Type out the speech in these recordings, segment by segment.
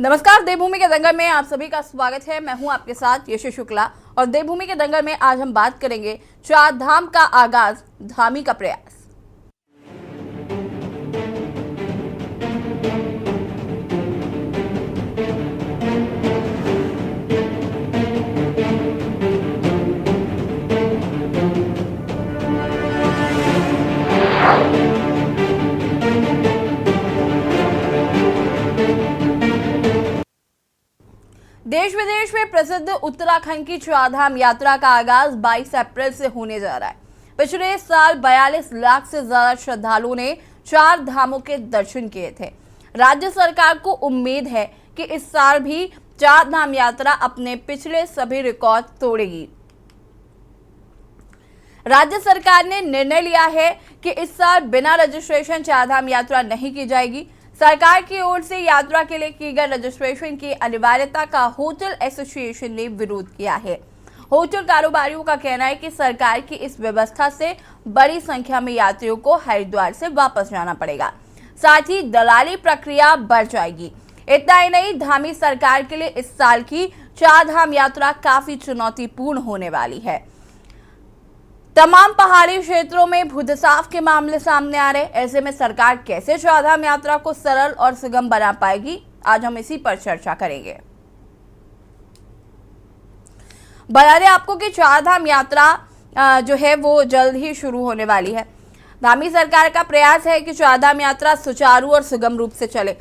नमस्कार, देवभूमि के दंगल में आप सभी का स्वागत है। मैं हूं आपके साथ यशु शुक्ला और देवभूमि के दंगल में आज हम बात करेंगे चार धाम का आगाज, धामी का प्रयास। देश विदेश में प्रसिद्ध उत्तराखंड की चारधाम यात्रा का आगाज 22 अप्रैल से होने जा रहा है। पिछले साल 42 लाख से ज्यादा श्रद्धालुओं ने चार धामों के दर्शन किए थे। राज्य सरकार को उम्मीद है कि इस साल भी चार धाम यात्रा अपने पिछले सभी रिकॉर्ड तोड़ेगी। राज्य सरकार ने निर्णय लिया है कि इस साल बिना रजिस्ट्रेशन चार धाम यात्रा नहीं की जाएगी। सरकार की ओर से यात्रा के लिए की गई रजिस्ट्रेशन की अनिवार्यता का होटल एसोसिएशन ने विरोध किया है। होटल कारोबारियों का कहना है कि सरकार की इस व्यवस्था से बड़ी संख्या में यात्रियों को हरिद्वार से वापस जाना पड़ेगा, साथ ही दलाली प्रक्रिया बढ़ जाएगी। इतना ही नहीं, धामी सरकार के लिए इस साल की चार धाम यात्रा काफी चुनौतीपूर्ण होने वाली है। तमाम पहाड़ी क्षेत्रों में भूदसाव के मामले सामने आ रहे, ऐसे में सरकार कैसे चारधाम यात्रा को सरल और सुगम बना पाएगी, आज हम इसी पर चर्चा करेंगे। बता दें आपको कि चारधाम यात्रा जो है वो जल्द ही शुरू होने वाली है। धामी सरकार का प्रयास है कि चारधाम यात्रा सुचारू और सुगम रूप से चले।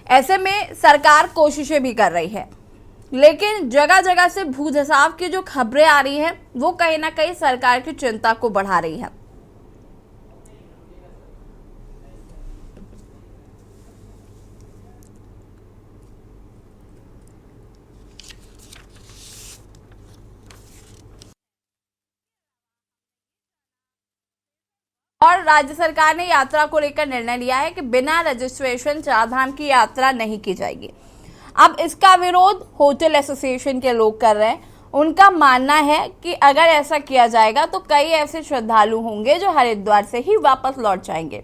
ऐसे में सरकार कोशिशें भी कर रही है, लेकिन जगह जगह से भूधसाव की जो खबरें आ रही हैं वो कहीं ना कहीं सरकार की चिंता को बढ़ा रही है। और राज्य सरकार ने यात्रा को लेकर निर्णय लिया है कि बिना रजिस्ट्रेशन चारधाम की यात्रा नहीं की जाएगी। अब इसका विरोध होटल एसोसिएशन के लोग कर रहे हैं। उनका मानना है कि अगर ऐसा किया जाएगा तो कई ऐसे श्रद्धालु होंगे जो हरिद्वार से ही वापस लौट जाएंगे।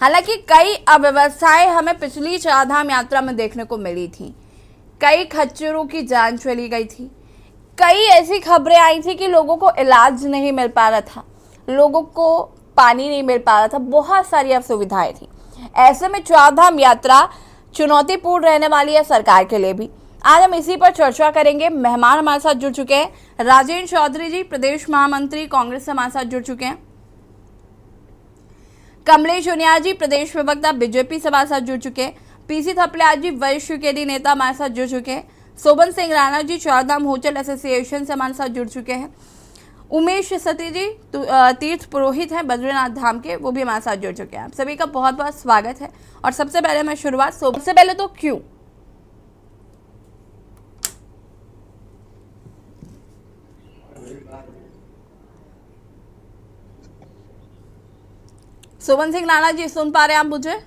हालांकि कई अव्यवस्थाएं हमें पिछली चारधाम यात्रा में देखने को मिली थी। कई खच्चरों की जान चली गई थी। कई ऐसी खबरें आई थी कि लोगों को इलाज नहीं मिल पा रहा था, लोगों को पानी नहीं मिल पा रहा था, बहुत सारी असुविधाएं थी। ऐसे में चारधाम यात्रा चुनौतीपूर्ण रहने वाली है सरकार के लिए भी। आज हम इसी पर चर्चा करेंगे। मेहमान हमारे साथ जुड़ चुके हैं। राजेंद्र चौधरी जी, प्रदेश महामंत्री कांग्रेस से हमारे साथ जुड़ चुके हैं। कमलेश जुनियार जी, प्रदेश प्रवक्ता बीजेपी से हमारे साथ जुड़ चुके हैं। पीसी थपलियाल जी, वरिष्ठ केडी नेता हमारे साथ जुड़ चुके हैं। शोभन सिंह राणा जी, चारधाम होटल एसोसिएशन से हमारे साथ जुड़ चुके हैं। उमेश सती जी, तीर्थ पुरोहित हैं बद्रीनाथ धाम के, वो भी हमारे साथ जुड़ चुके हैं। आप सभी का बहुत बहुत स्वागत है। और सबसे पहले मैं शुरुआत, सबसे पहले तो क्यों शोभन सिंह राणा जी, सुन पा रहे हैं आप मुझे?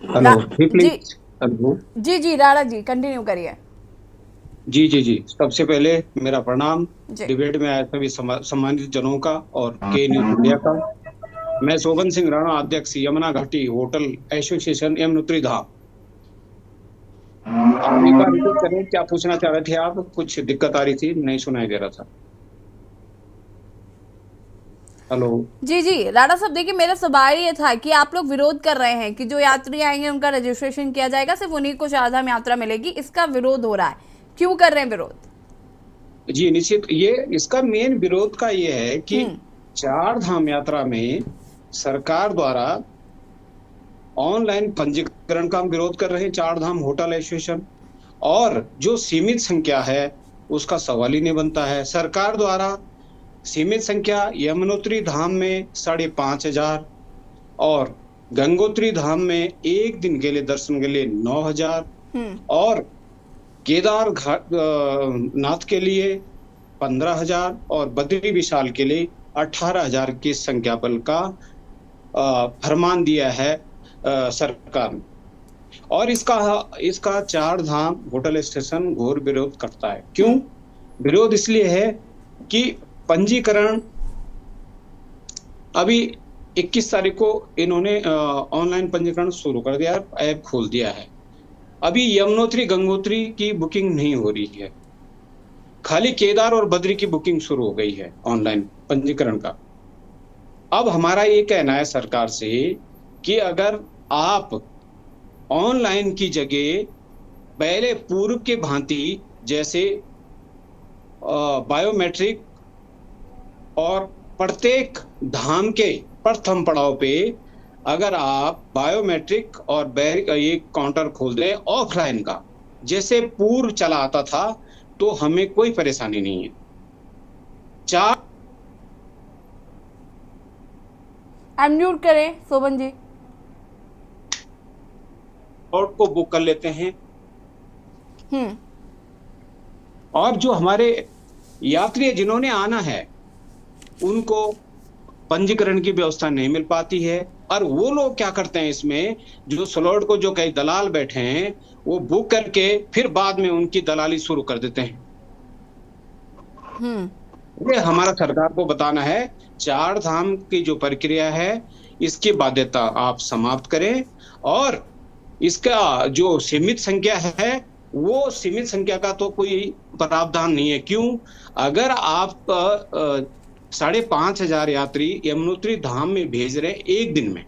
हेलो जी जी राणा जी, कंटिन्यू करिए। जी सबसे पहले मेरा प्रणाम डिबेट में आए सभी सम्मानित जनों का और के न्यूज इंडिया का। मैं शोभन सिंह राणा, अध्यक्ष यमुना घाटी होटल एसोसिएशन यमुनोत्री धाम। आप एक बार रिपीट करें, क्या पूछना चाह रहे थे आप? कुछ दिक्कत आ रही थी, नहीं सुनाई दे रहा था। हेलो जी राणा साहब, देखिए मेरा सवाल ये था कि आप लोग विरोध कर रहे हैं कि जो यात्री आएंगे उनका रजिस्ट्रेशन किया जाएगा, सिर्फ उन्हीं को चारधाम यात्रा मिलेगी। इसका विरोध हो रहा है, क्यों कर रहे हैं विरोध? जी निश्चित, ये इसका मेन विरोध का ये है कि चार धाम यात्रा में सरकार द्वारा ऑनलाइन पंजीकरण का हम विरोध कर रहे हैं, चार धाम होटल एसोसिएशन। और जो सीमित संख्या है उसका सवाल ही नहीं बनता है। सरकार द्वारा सीमित संख्या यमुनोत्री धाम में 5,500 और गंगोत्री धाम में एक दिन के लिए दर्शन के लिए 9,000 और केदार घाट नाथ के लिए 15,000 और बद्री विशाल के लिए 18,000 की संख्या बल का फरमान दिया है सरकार ने। और इसका इसका चार धाम होटल स्टेशन घोर विरोध करता है। क्यों विरोध? इसलिए है कि पंजीकरण अभी 21 तारीख को इन्होंने ऑनलाइन पंजीकरण शुरू कर दिया, ऐप खोल दिया है। अभी यमुनोत्री गंगोत्री की बुकिंग नहीं हो रही है, खाली केदार और बद्री की बुकिंग शुरू हो गई है ऑनलाइन पंजीकरण का। अब हमारा ये कहना है सरकार से कि अगर आप ऑनलाइन की जगह पहले पूर्व के भांति जैसे बायोमेट्रिक और प्रत्येक धाम के प्रथम पड़ाव पे अगर आप बायोमेट्रिक और ये काउंटर खोल दें ऑफलाइन का, जैसे पूर्व चला आता था, तो हमें कोई परेशानी नहीं है। चार अनम्यूट करें शोभन जी। स्लॉट को बुक कर लेते हैं। और जो हमारे यात्री जिन्होंने आना है उनको पंजीकरण की व्यवस्था नहीं मिल पाती है। और वो लोग क्या करते हैं, इसमें जो स्लॉट को जो कई दलाल बैठे हैं वो बुक करके फिर बाद में उनकी दलाली शुरू कर देते हैं। ये हमारा सरकार को बताना है, चार धाम की जो प्रक्रिया है इसकी बाध्यता आप समाप्त करें और इसका जो सीमित संख्या है वो सीमित संख्या का तो कोई प्रावधान नहीं है। क्यों? अगर आप 5,500 यात्री यमुनोत्री धाम में भेज रहे हैं एक दिन में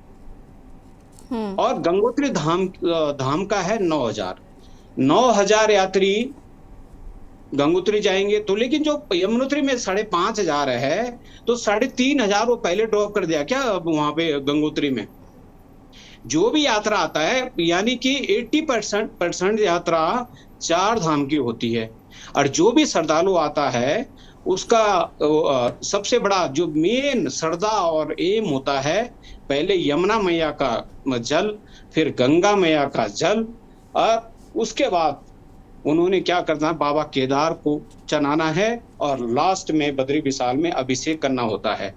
और गंगोत्री धाम का है 9,000 यात्री गंगोत्री जाएंगे, तो लेकिन जो यमुनोत्री में 5,500 है तो 3,500 वो पहले ड्रॉप कर दिया क्या वहां पे गंगोत्री में? जो भी यात्रा आता है यानी कि 80% यात्रा चार धाम की होती है। और जो भी श्रद्धालु आता है उसका सबसे बड़ा जो मेन श्रद्धा और एम होता है, पहले यमुना मैया का जल, फिर गंगा मैया का जल, और उसके बाद उन्होंने क्या करना है, बाबा केदार को चढ़ाना है और लास्ट में बद्री विशाल में अभिषेक करना होता है।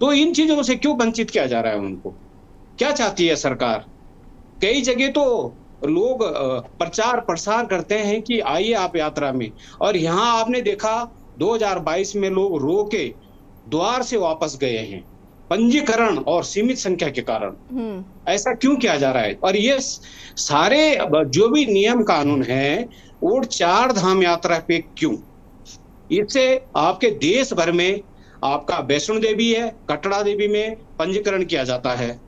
तो इन चीजों से क्यों वंचित किया जा रहा है उनको? क्या चाहती है सरकार? कई जगह तो लोग प्रचार प्रसार करते हैं कि आइए आप यात्रा में, और यहाँ आपने देखा 2022 में लोग रो के द्वार से वापस गए हैं पंजीकरण और सीमित संख्या के कारण। ऐसा क्यों किया जा रहा है? और ये सारे जो भी नियम कानून है वो चार धाम यात्रा पे क्यों? इससे आपके देश भर में आपका वैष्णो देवी है, कटरा देवी में पंजीकरण किया जाता है,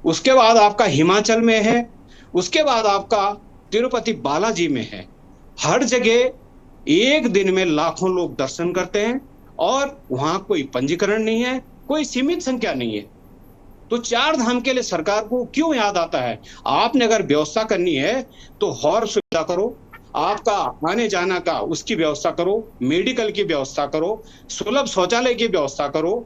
उसके बाद आपका हिमाचल में है, उसके बाद आपका तिरुपति बालाजी में है। हर जगह एक दिन में लाखों लोग दर्शन करते हैं और वहां कोई पंजीकरण नहीं है, कोई सीमित संख्या नहीं है। तो चार धाम के लिए सरकार को क्यों याद आता है? आपने अगर व्यवस्था करनी है तो और सुविधा करो, आपका आने जाना का उसकी व्यवस्था करो, मेडिकल की व्यवस्था करो, सुलभ शौचालय की व्यवस्था करो।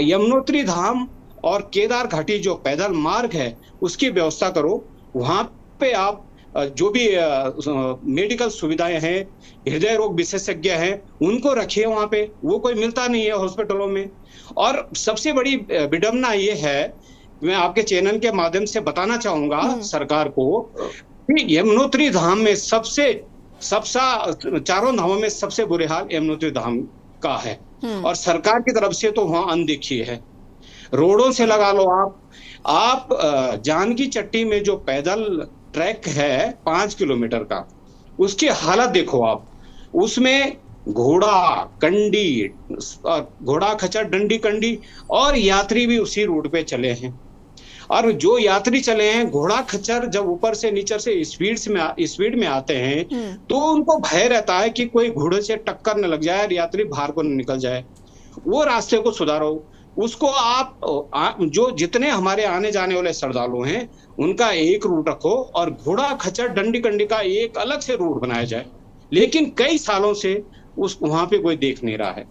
यमुनोत्री धाम और केदार घाटी जो पैदल मार्ग है उसकी व्यवस्था करो। वहां पे आप जो भी मेडिकल सुविधाएं हैं, हृदय रोग विशेषज्ञ हैं, उनको रखिए वहां पे, वो कोई मिलता नहीं है हॉस्पिटलों में। और सबसे बड़ी विडंबना ये है, मैं आपके चैनल के माध्यम से बताना चाहूंगा सरकार को, यमुनोत्री धाम में चारों धामों में सबसे बुरे हाल यमुनोत्री धाम का है और सरकार की तरफ से तो वहां अनदेखी है। रोडों से लगा लो आप जानकी चट्टी में जो पैदल ट्रैक है 5 किलोमीटर का, उसकी हालत देखो आप। उसमें घोड़ा खच्चर डंडी कंडी और यात्री भी उसी रूट पे चले हैं। और जो यात्री चले हैं घोड़ा खच्चर जब ऊपर से नीचे से स्पीड में आते हैं तो उनको भय रहता है कि कोई घोड़े से टक्कर न लग जाए और यात्री बाहर को न निकल जाए। वो रास्ते को सुधारो, उसको आप जो जितने हमारे आने जाने वाले श्रद्धालु हैं उनका एक रूट रखो और घोड़ा खच्चर डंडी कंडी का एक अलग से रूट बनाया जाए। लेकिन कई सालों से वहां पे कोई देख नहीं रहा है,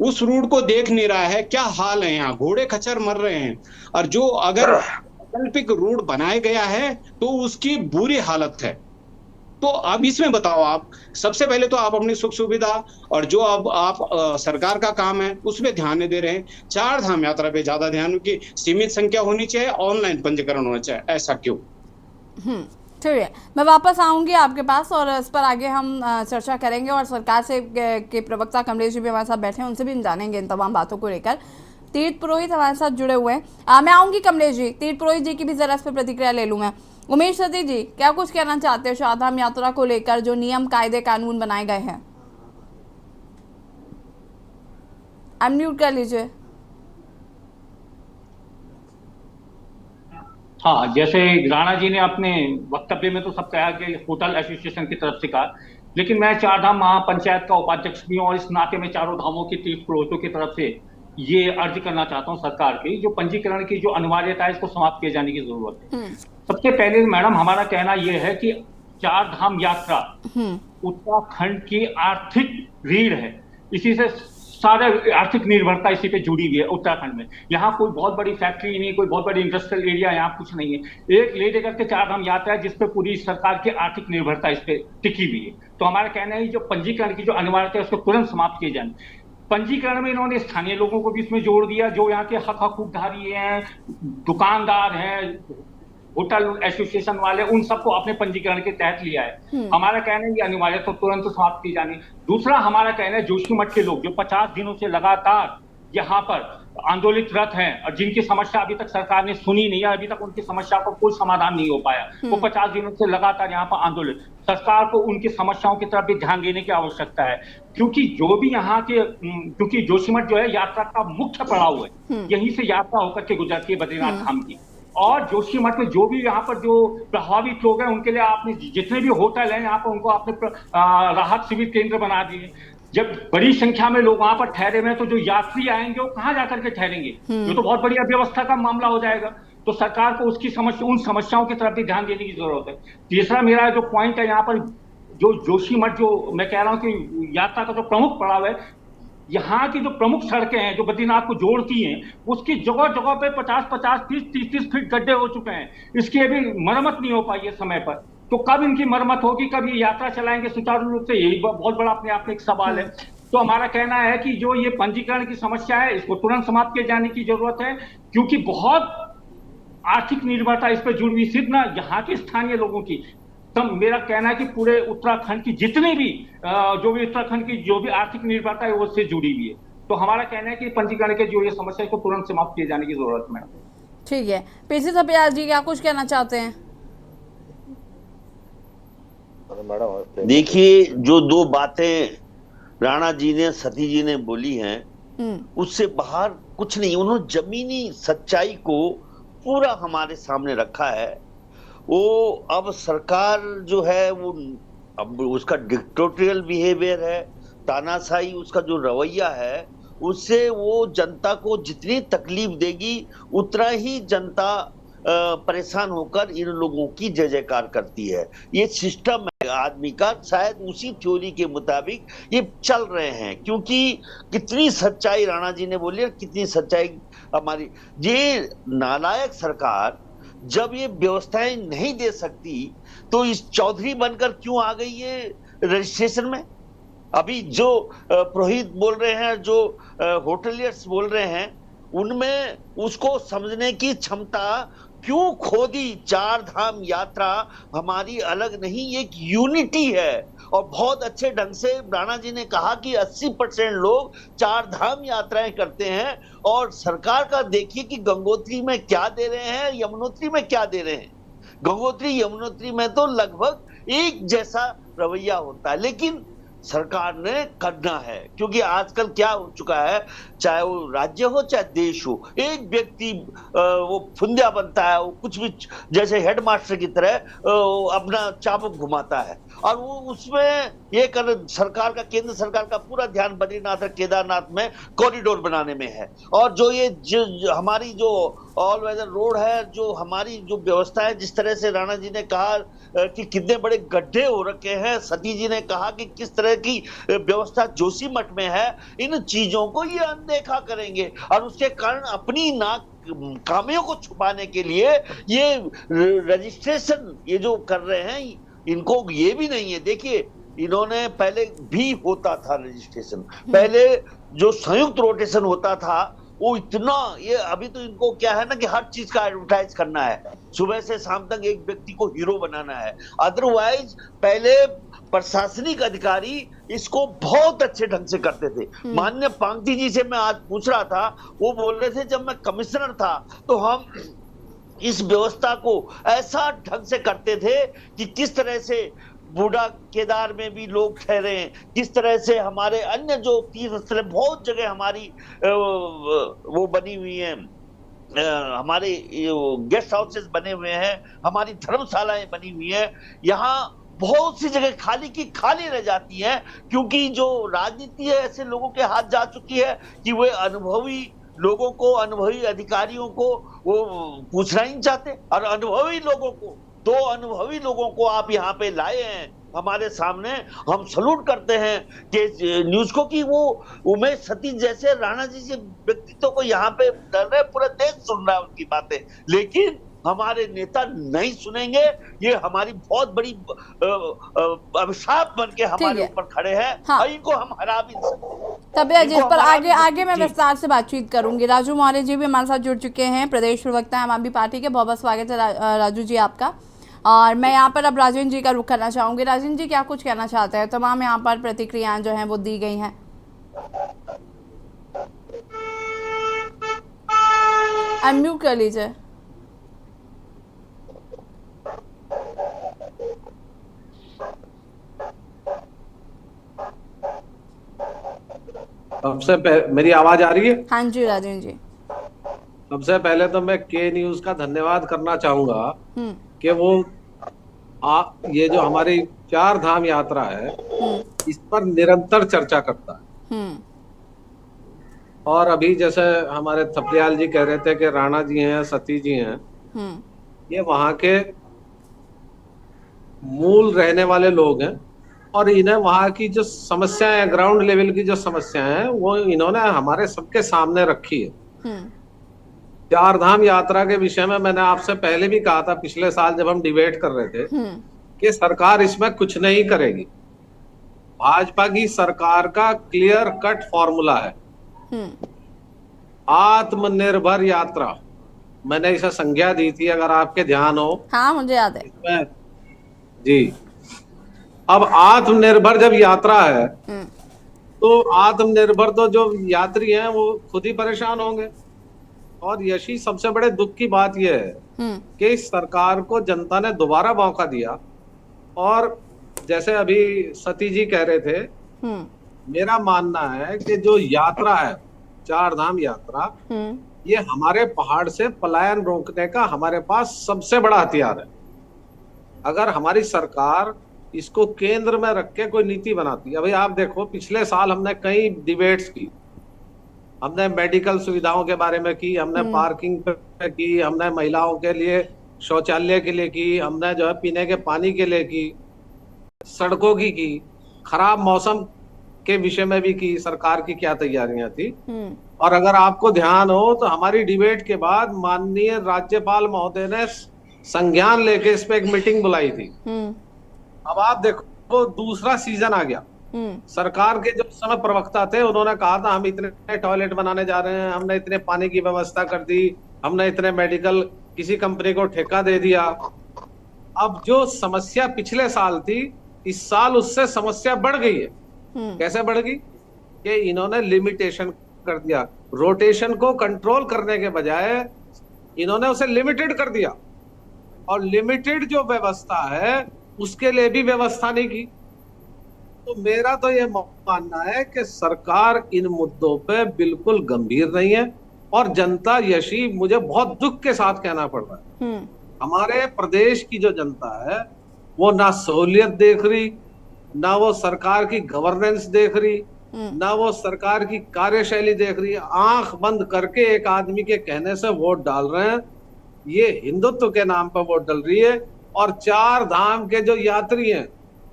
उस रूट को देख नहीं रहा है। क्या हाल है यहाँ, घोड़े खच्चर मर रहे हैं। और जो अगर वैकल्पिक रूट बनाया गया है तो उसकी बुरी हालत है। तो अब इसमें बताओ, आप सबसे पहले तो आप अपनी सुख सुविधा और जो अब आप सरकार का काम है उसमें ध्यान नहीं दे रहे हैं। चार धाम यात्रा पे ज्यादा ध्यान की सीमित संख्या होनी चाहिए, ऑनलाइन पंजीकरण होना चाहिए, ऐसा क्यों? ठीक है, मैं वापस आऊंगी आपके पास और इस पर आगे हम चर्चा करेंगे और सरकार से के प्रवक्ता कमलेश जी भी हमारे साथ बैठे हैं, उनसे भी हम जानेंगे इन तमाम बातों को लेकर। तीर्थ पुरोहित हमारे साथ जुड़े हुए हैं। मैं आऊंगी कमलेश जी, तीर्थ पुरोहित जी की भी जरा इस पर प्रतिक्रिया ले लूँ मैं। उमेश सती जी, क्या कुछ कहना चाहते हैं चारधाम यात्रा को लेकर, जो नियम कायदे कानून बनाए गए हैं? अनम्यूट कर लीजिए। हाँ, जैसे राणा जी ने अपने वक्तव्य में तो सब कहा कि होटल एसोसिएशन की तरफ से कहा, लेकिन मैं चारधाम महापंचायत का उपाध्यक्ष भी हूँ और इस नाते में चारों धामों के तीर्थ पुरोहितों की तरफ से ये अर्ज करना चाहता हूँ सरकार की, जो पंजीकरण की जो अनिवार्यता है इसको समाप्त किए जाने की जरूरत है। सबसे पहले मैडम हमारा कहना यह है कि चारधाम यात्रा उत्तराखंड की आर्थिक रीढ़ है, इसी से सारे आर्थिक निर्भरता इसी पे जुड़ी हुई है उत्तराखंड में। यहाँ कोई बहुत बड़ी फैक्ट्री नहीं, कोई बहुत बड़ी इंडस्ट्रियल एरिया यहाँ कुछ नहीं है। एक ले लेकर के चारधाम यात्रा है जिसपे पूरी सरकार की आर्थिक निर्भरता इस पे टिकी हुई है। तो हमारा कहना है जो पंजीकरण की जो अनिवार्यता है उसको तुरंत समाप्त किए जाए। पंजीकरण में इन्होंने स्थानीय लोगों को भी इसमें जोड़ दिया, जो यहाँ के हक हकूकधारी हैं, दुकानदार हैं, होटल एसोसिएशन वाले, उन सबको अपने पंजीकरण के तहत लिया है। हमारा कहना है ये अनिवार्यता तो तुरंत समाप्त की जानी। दूसरा हमारा कहना है जोशीमठ के लोग जो 50 दिनों से लगातार यहाँ पर आंदोलित रत हैं और जिनकी समस्या अभी तक सरकार ने सुनी नहीं है, अभी तक उनकी समस्या का कोई समाधान नहीं हो पाया, वो 50 दिनों से लगातार यहाँ पर आंदोलित, सरकार को उनकी समस्याओं की तरफ भी ध्यान देने की आवश्यकता है। क्योंकि जो भी यहाँ के क्योंकि जोशीमठ जो है यात्रा का मुख्य पड़ाव है, यहीं से यात्रा होकर के गुजरती है बद्रीनाथ धाम की। और जोशीमठ में जो भी यहाँ पर जो प्रभावित लोग हैं उनके लिए आपने जितने भी होटल हैं यहाँ पर उनको आपने राहत शिविर केंद्र बना दिए। जब बड़ी संख्या में लोग वहां पर ठहरे हुए हैं तो जो यात्री आएंगे वो कहाँ जाकर के ठहरेंगे? ये तो बहुत बड़ी अव्यवस्था का मामला हो जाएगा। तो सरकार को उसकी समस्या, उन समस्याओं की तरफ भी ध्यान देने की जरूरत है। तीसरा मेरा जो पॉइंट है यहाँ पर, जो जोशीमठ जो मैं कह रहा हूँ कि यात्रा का जो प्रमुख पड़ाव है, यहाँ की जो प्रमुख सड़कें हैं जो बद्रीनाथ को जोड़ती हैं, उसकी जगह जगह पे 50-50, 30-30 फीट गड्ढे हो चुके हैं। इसकी अभी मरम्मत नहीं हो पाई है समय पर। तो कब इनकी मरम्मत होगी, कब ये यात्रा चलाएंगे सुचारू रूप से, यही बहुत बड़ा अपने आप में एक सवाल है। तो हमारा कहना है कि जो ये पंजीकरण की समस्या है इसको तुरंत समाप्त किए जाने की जरूरत है, क्योंकि बहुत आर्थिक निर्भरता इस पर जुड़ी हुई, सिर्फ ना यहाँ के स्थानीय लोगों की, तब मेरा कहना है कि पूरे उत्तराखंड की जितनी भी उत्तराखंड की जो भी आर्थिक निर्भरता है वो उससे जुड़ी हुई है। तो हमारा कहना है कि पंजीकरण के जो ये समस्या है इसको तुरंत समाप्त किए जाने की जरूरत है। ठीक है, पीसी थपियार जी क्या कुछ कहना चाहते हैं? देखिए, जो दो बातें राणा जी ने, सती जी ने बोली हैं, उससे बाहर कुछ नहीं। उन्होंने जमीनी सच्चाई को पूरा हमारे सामने रखा है। वो अब सरकार जो है वो अब उसका डिक्टेटोरियल बिहेवियर है, तानाशाही उसका जो रवैया है, उससे वो जनता को जितनी तकलीफ देगी उतना ही जनता परेशान होकर इन लोगों की जय जयकार करती है। ये सिस्टम है आदमी का, शायद उसी थ्योरी के मुताबिक ये चल रहे हैं। क्योंकि कितनी सच्चाई राणा जी ने बोली और कितनी सच्चाई हमारी, ये नालायक सरकार जब ये व्यवस्थाएं नहीं दे सकती तो इस चौधरी बनकर क्यों आ गई है रजिस्ट्रेशन में? अभी जो पुरोहित बोल रहे हैं, जो होटलियर्स बोल रहे हैं, उनमें उसको समझने की क्षमता क्यों खो दी? चार धाम यात्रा हमारी अलग नहीं, एक यूनिटी है। और बहुत अच्छे ढंग से राणा जी ने कहा कि 80% लोग चार धाम यात्राएं करते हैं। और सरकार का देखिए कि गंगोत्री में क्या दे रहे हैं, यमुनोत्री में क्या दे रहे हैं। गंगोत्री यमुनोत्री में तो लगभग एक जैसा रवैया होता है, लेकिन सरकार ने करना है। क्योंकि आजकल क्या हो चुका है, चाहे वो राज्य हो चाहे देश हो, एक व्यक्ति वो फुंदिया बनता है, वो कुछ भी जैसे हेडमास्टर की तरह अपना चाबुक घुमाता है। और वो उसमें ये सरकार का, केंद्र सरकार का पूरा ध्यान बद्रीनाथ और केदारनाथ में कॉरिडोर बनाने में है। और जो ये हमारी जो ऑल वेदर रोड है, जो हमारी जो व्यवस्था है, जिस तरह से राणा जी ने कहा कि कितने बड़े गड्ढे हो रखे हैं, सती जी ने कहा कि किस तरह की व्यवस्था जोशीमठ में है, इन चीजों को ये अनदेखा करेंगे। और उसके कारण अपनी नाकामियों को छुपाने के लिए ये रजिस्ट्रेशन ये जो कर रहे हैं, इनको ये भी नहीं है। देखिए, इन्होंने पहले भी होता था रजिस्ट्रेशन, पहले जो संयुक्त रोटेशन होता था वो इतना, ये अभी तो इनको क्या है ना कि हर चीज का एडवर्टाइज करना है, सुबह से शाम तक एक व्यक्ति को हीरो बनाना है। अदरवाइज पहले प्रशासनिक अधिकारी इसको बहुत अच्छे ढंग से करते थे। माननीय पांगती जी से मैं आज पूछ रहा था, वो बोल रहे थे जब मैं कमिश्नर था तो हम इस व्यवस्था को ऐसा ढंग से करते थे कि किस तरह से बूढ़ा केदार में भी लोग ठहरे, किस तरह से हमारे अन्य जो तीर्थ स्थल बहुत जगह हमारी वो बनी हुई है, हमारे गेस्ट हाउसेस बने हुए हैं, हमारी धर्मशालाएं बनी हुई है, यहाँ बहुत सी जगह खाली की खाली रह जाती है, क्योंकि जो राजनीति है ऐसे लोगों के हाथ जा चुकी है कि वे अनुभवी लोगों को, अनुभवी अधिकारियों को वो पूछना ही नहीं चाहते। और अनुभवी लोगों को, 2 अनुभवी लोगों को आप यहाँ पे लाए हैं हमारे सामने, हम सलूट करते हैं कि न्यूज को कि वो उमेश सतीश जैसे राणा जी से व्यक्तित्व को यहाँ पे डर रहे, पूरा देश सुन रहा है उनकी बातें, लेकिन हमारे नेता नहीं सुनेंगे। ये हमारी बहुत बड़ी अभिशाप बन के हमारे ऊपर खड़े हैं। हाँ। और इनको हम हरा भी नहीं सकते। तभी जिस पर आगे मैं विस्तार से बातचीत करूंगी। राजू मौर्य जी भी हमारे साथ जुड़ चुके हैं, प्रदेश प्रवक्ता आम आदमी पार्टी के। बहुत बहुत स्वागत है राजू जी आपका। और मैं यहाँ पर अब राजेंद्र जी का रुख करना चाहूंगी। राजेंद्र जी क्या कुछ कहना चाहते हैं? तमाम यहाँ पर प्रतिक्रियाएं जो हैं वो दी गई हैं। अनम्यूट कर लीजिए। मेरी आवाज आ रही है? हाँ जी राजेंद्र जी। सबसे पहले तो मैं के न्यूज का धन्यवाद करना चाहूंगा कि वो ये जो हमारी 4 धाम यात्रा है इस पर निरंतर चर्चा करता है। और अभी जैसे हमारे थपलियाल जी कह रहे थे कि राणा जी हैं, सती जी हैं, ये वहां के मूल रहने वाले लोग हैं और इन्हें वहां की जो समस्याएं हैं, ग्राउंड लेवल की जो समस्याएं हैं, वो इन्होंने हमारे सबके सामने रखी है। 4 धाम यात्रा के विषय में मैंने आपसे पहले भी कहा था, पिछले साल जब हम डिबेट कर रहे थे, कि सरकार इसमें कुछ नहीं करेगी। भाजपा की सरकार का क्लियर कट फॉर्मूला है आत्मनिर्भर यात्रा। मैंने इसे संज्ञा दी थी, अगर आपके ध्यान हो। हाँ, मुझे याद है जी। अब आत्मनिर्भर जब यात्रा है तो आत्मनिर्भर तो जो यात्री हैं वो खुद ही परेशान होंगे। और यशी सबसे बड़े दुख की बात यह है कि इस सरकार को जनता ने दोबारा मौका दिया। और जैसे अभी सती जी कह रहे थे, मेरा मानना है कि जो यात्रा है 4 धाम यात्रा, ये हमारे पहाड़ से पलायन रोकने का हमारे पास सबसे बड़ा हथियार है। अगर हमारी सरकार इसको केंद्र में रख के कोई नीति बनाती है। अभी आप देखो, पिछले साल हमने कई डिबेट्स की, हमने मेडिकल सुविधाओं के बारे में की, हमने पार्किंग पे की, हमने महिलाओं के लिए शौचालय के लिए की, हमने जो है पीने के पानी के लिए की, सड़कों की, खराब मौसम के विषय में भी की, सरकार की क्या तैयारियां थी। और अगर आपको ध्यान हो तो हमारी डिबेट के बाद माननीय राज्यपाल महोदय ने संज्ञान लेके इस पे एक मीटिंग बुलाई थी। अब आप देखो, दूसरा सीजन आ गया। सरकार के जो समय प्रवक्ता थे उन्होंने कहा था हम इतने टॉयलेट बनाने जा रहे हैं, हमने इतने पानी की व्यवस्था कर दी, हमने इतने मेडिकल, किसी कंपनी को ठेका दे दिया। अब जो समस्या पिछले साल थी, इस साल उससे समस्या बढ़ गई है। कैसे बढ़ गई? कि इन्होंने लिमिटेशन कर दिया। रोटेशन को कंट्रोल करने के बजाय इन्होंने उसे लिमिटेड कर दिया। और लिमिटेड जो व्यवस्था है उसके लिए भी व्यवस्था नहीं की। तो मेरा तो ये मानना है कि सरकार इन मुद्दों पे बिल्कुल गंभीर नहीं है। और जनता, यशी मुझे बहुत दुख के साथ कहना पड़ रहा है, हमारे प्रदेश की जो जनता है वो ना सहूलियत देख रही, ना वो सरकार की गवर्नेंस देख रही, ना वो सरकार की कार्यशैली देख रही। आंख बंद करके एक आदमी के कहने से वोट डाल रहे हैं। ये हिंदुत्व के नाम पर वोट डाल रही है। और 4 धाम के जो यात्री हैं,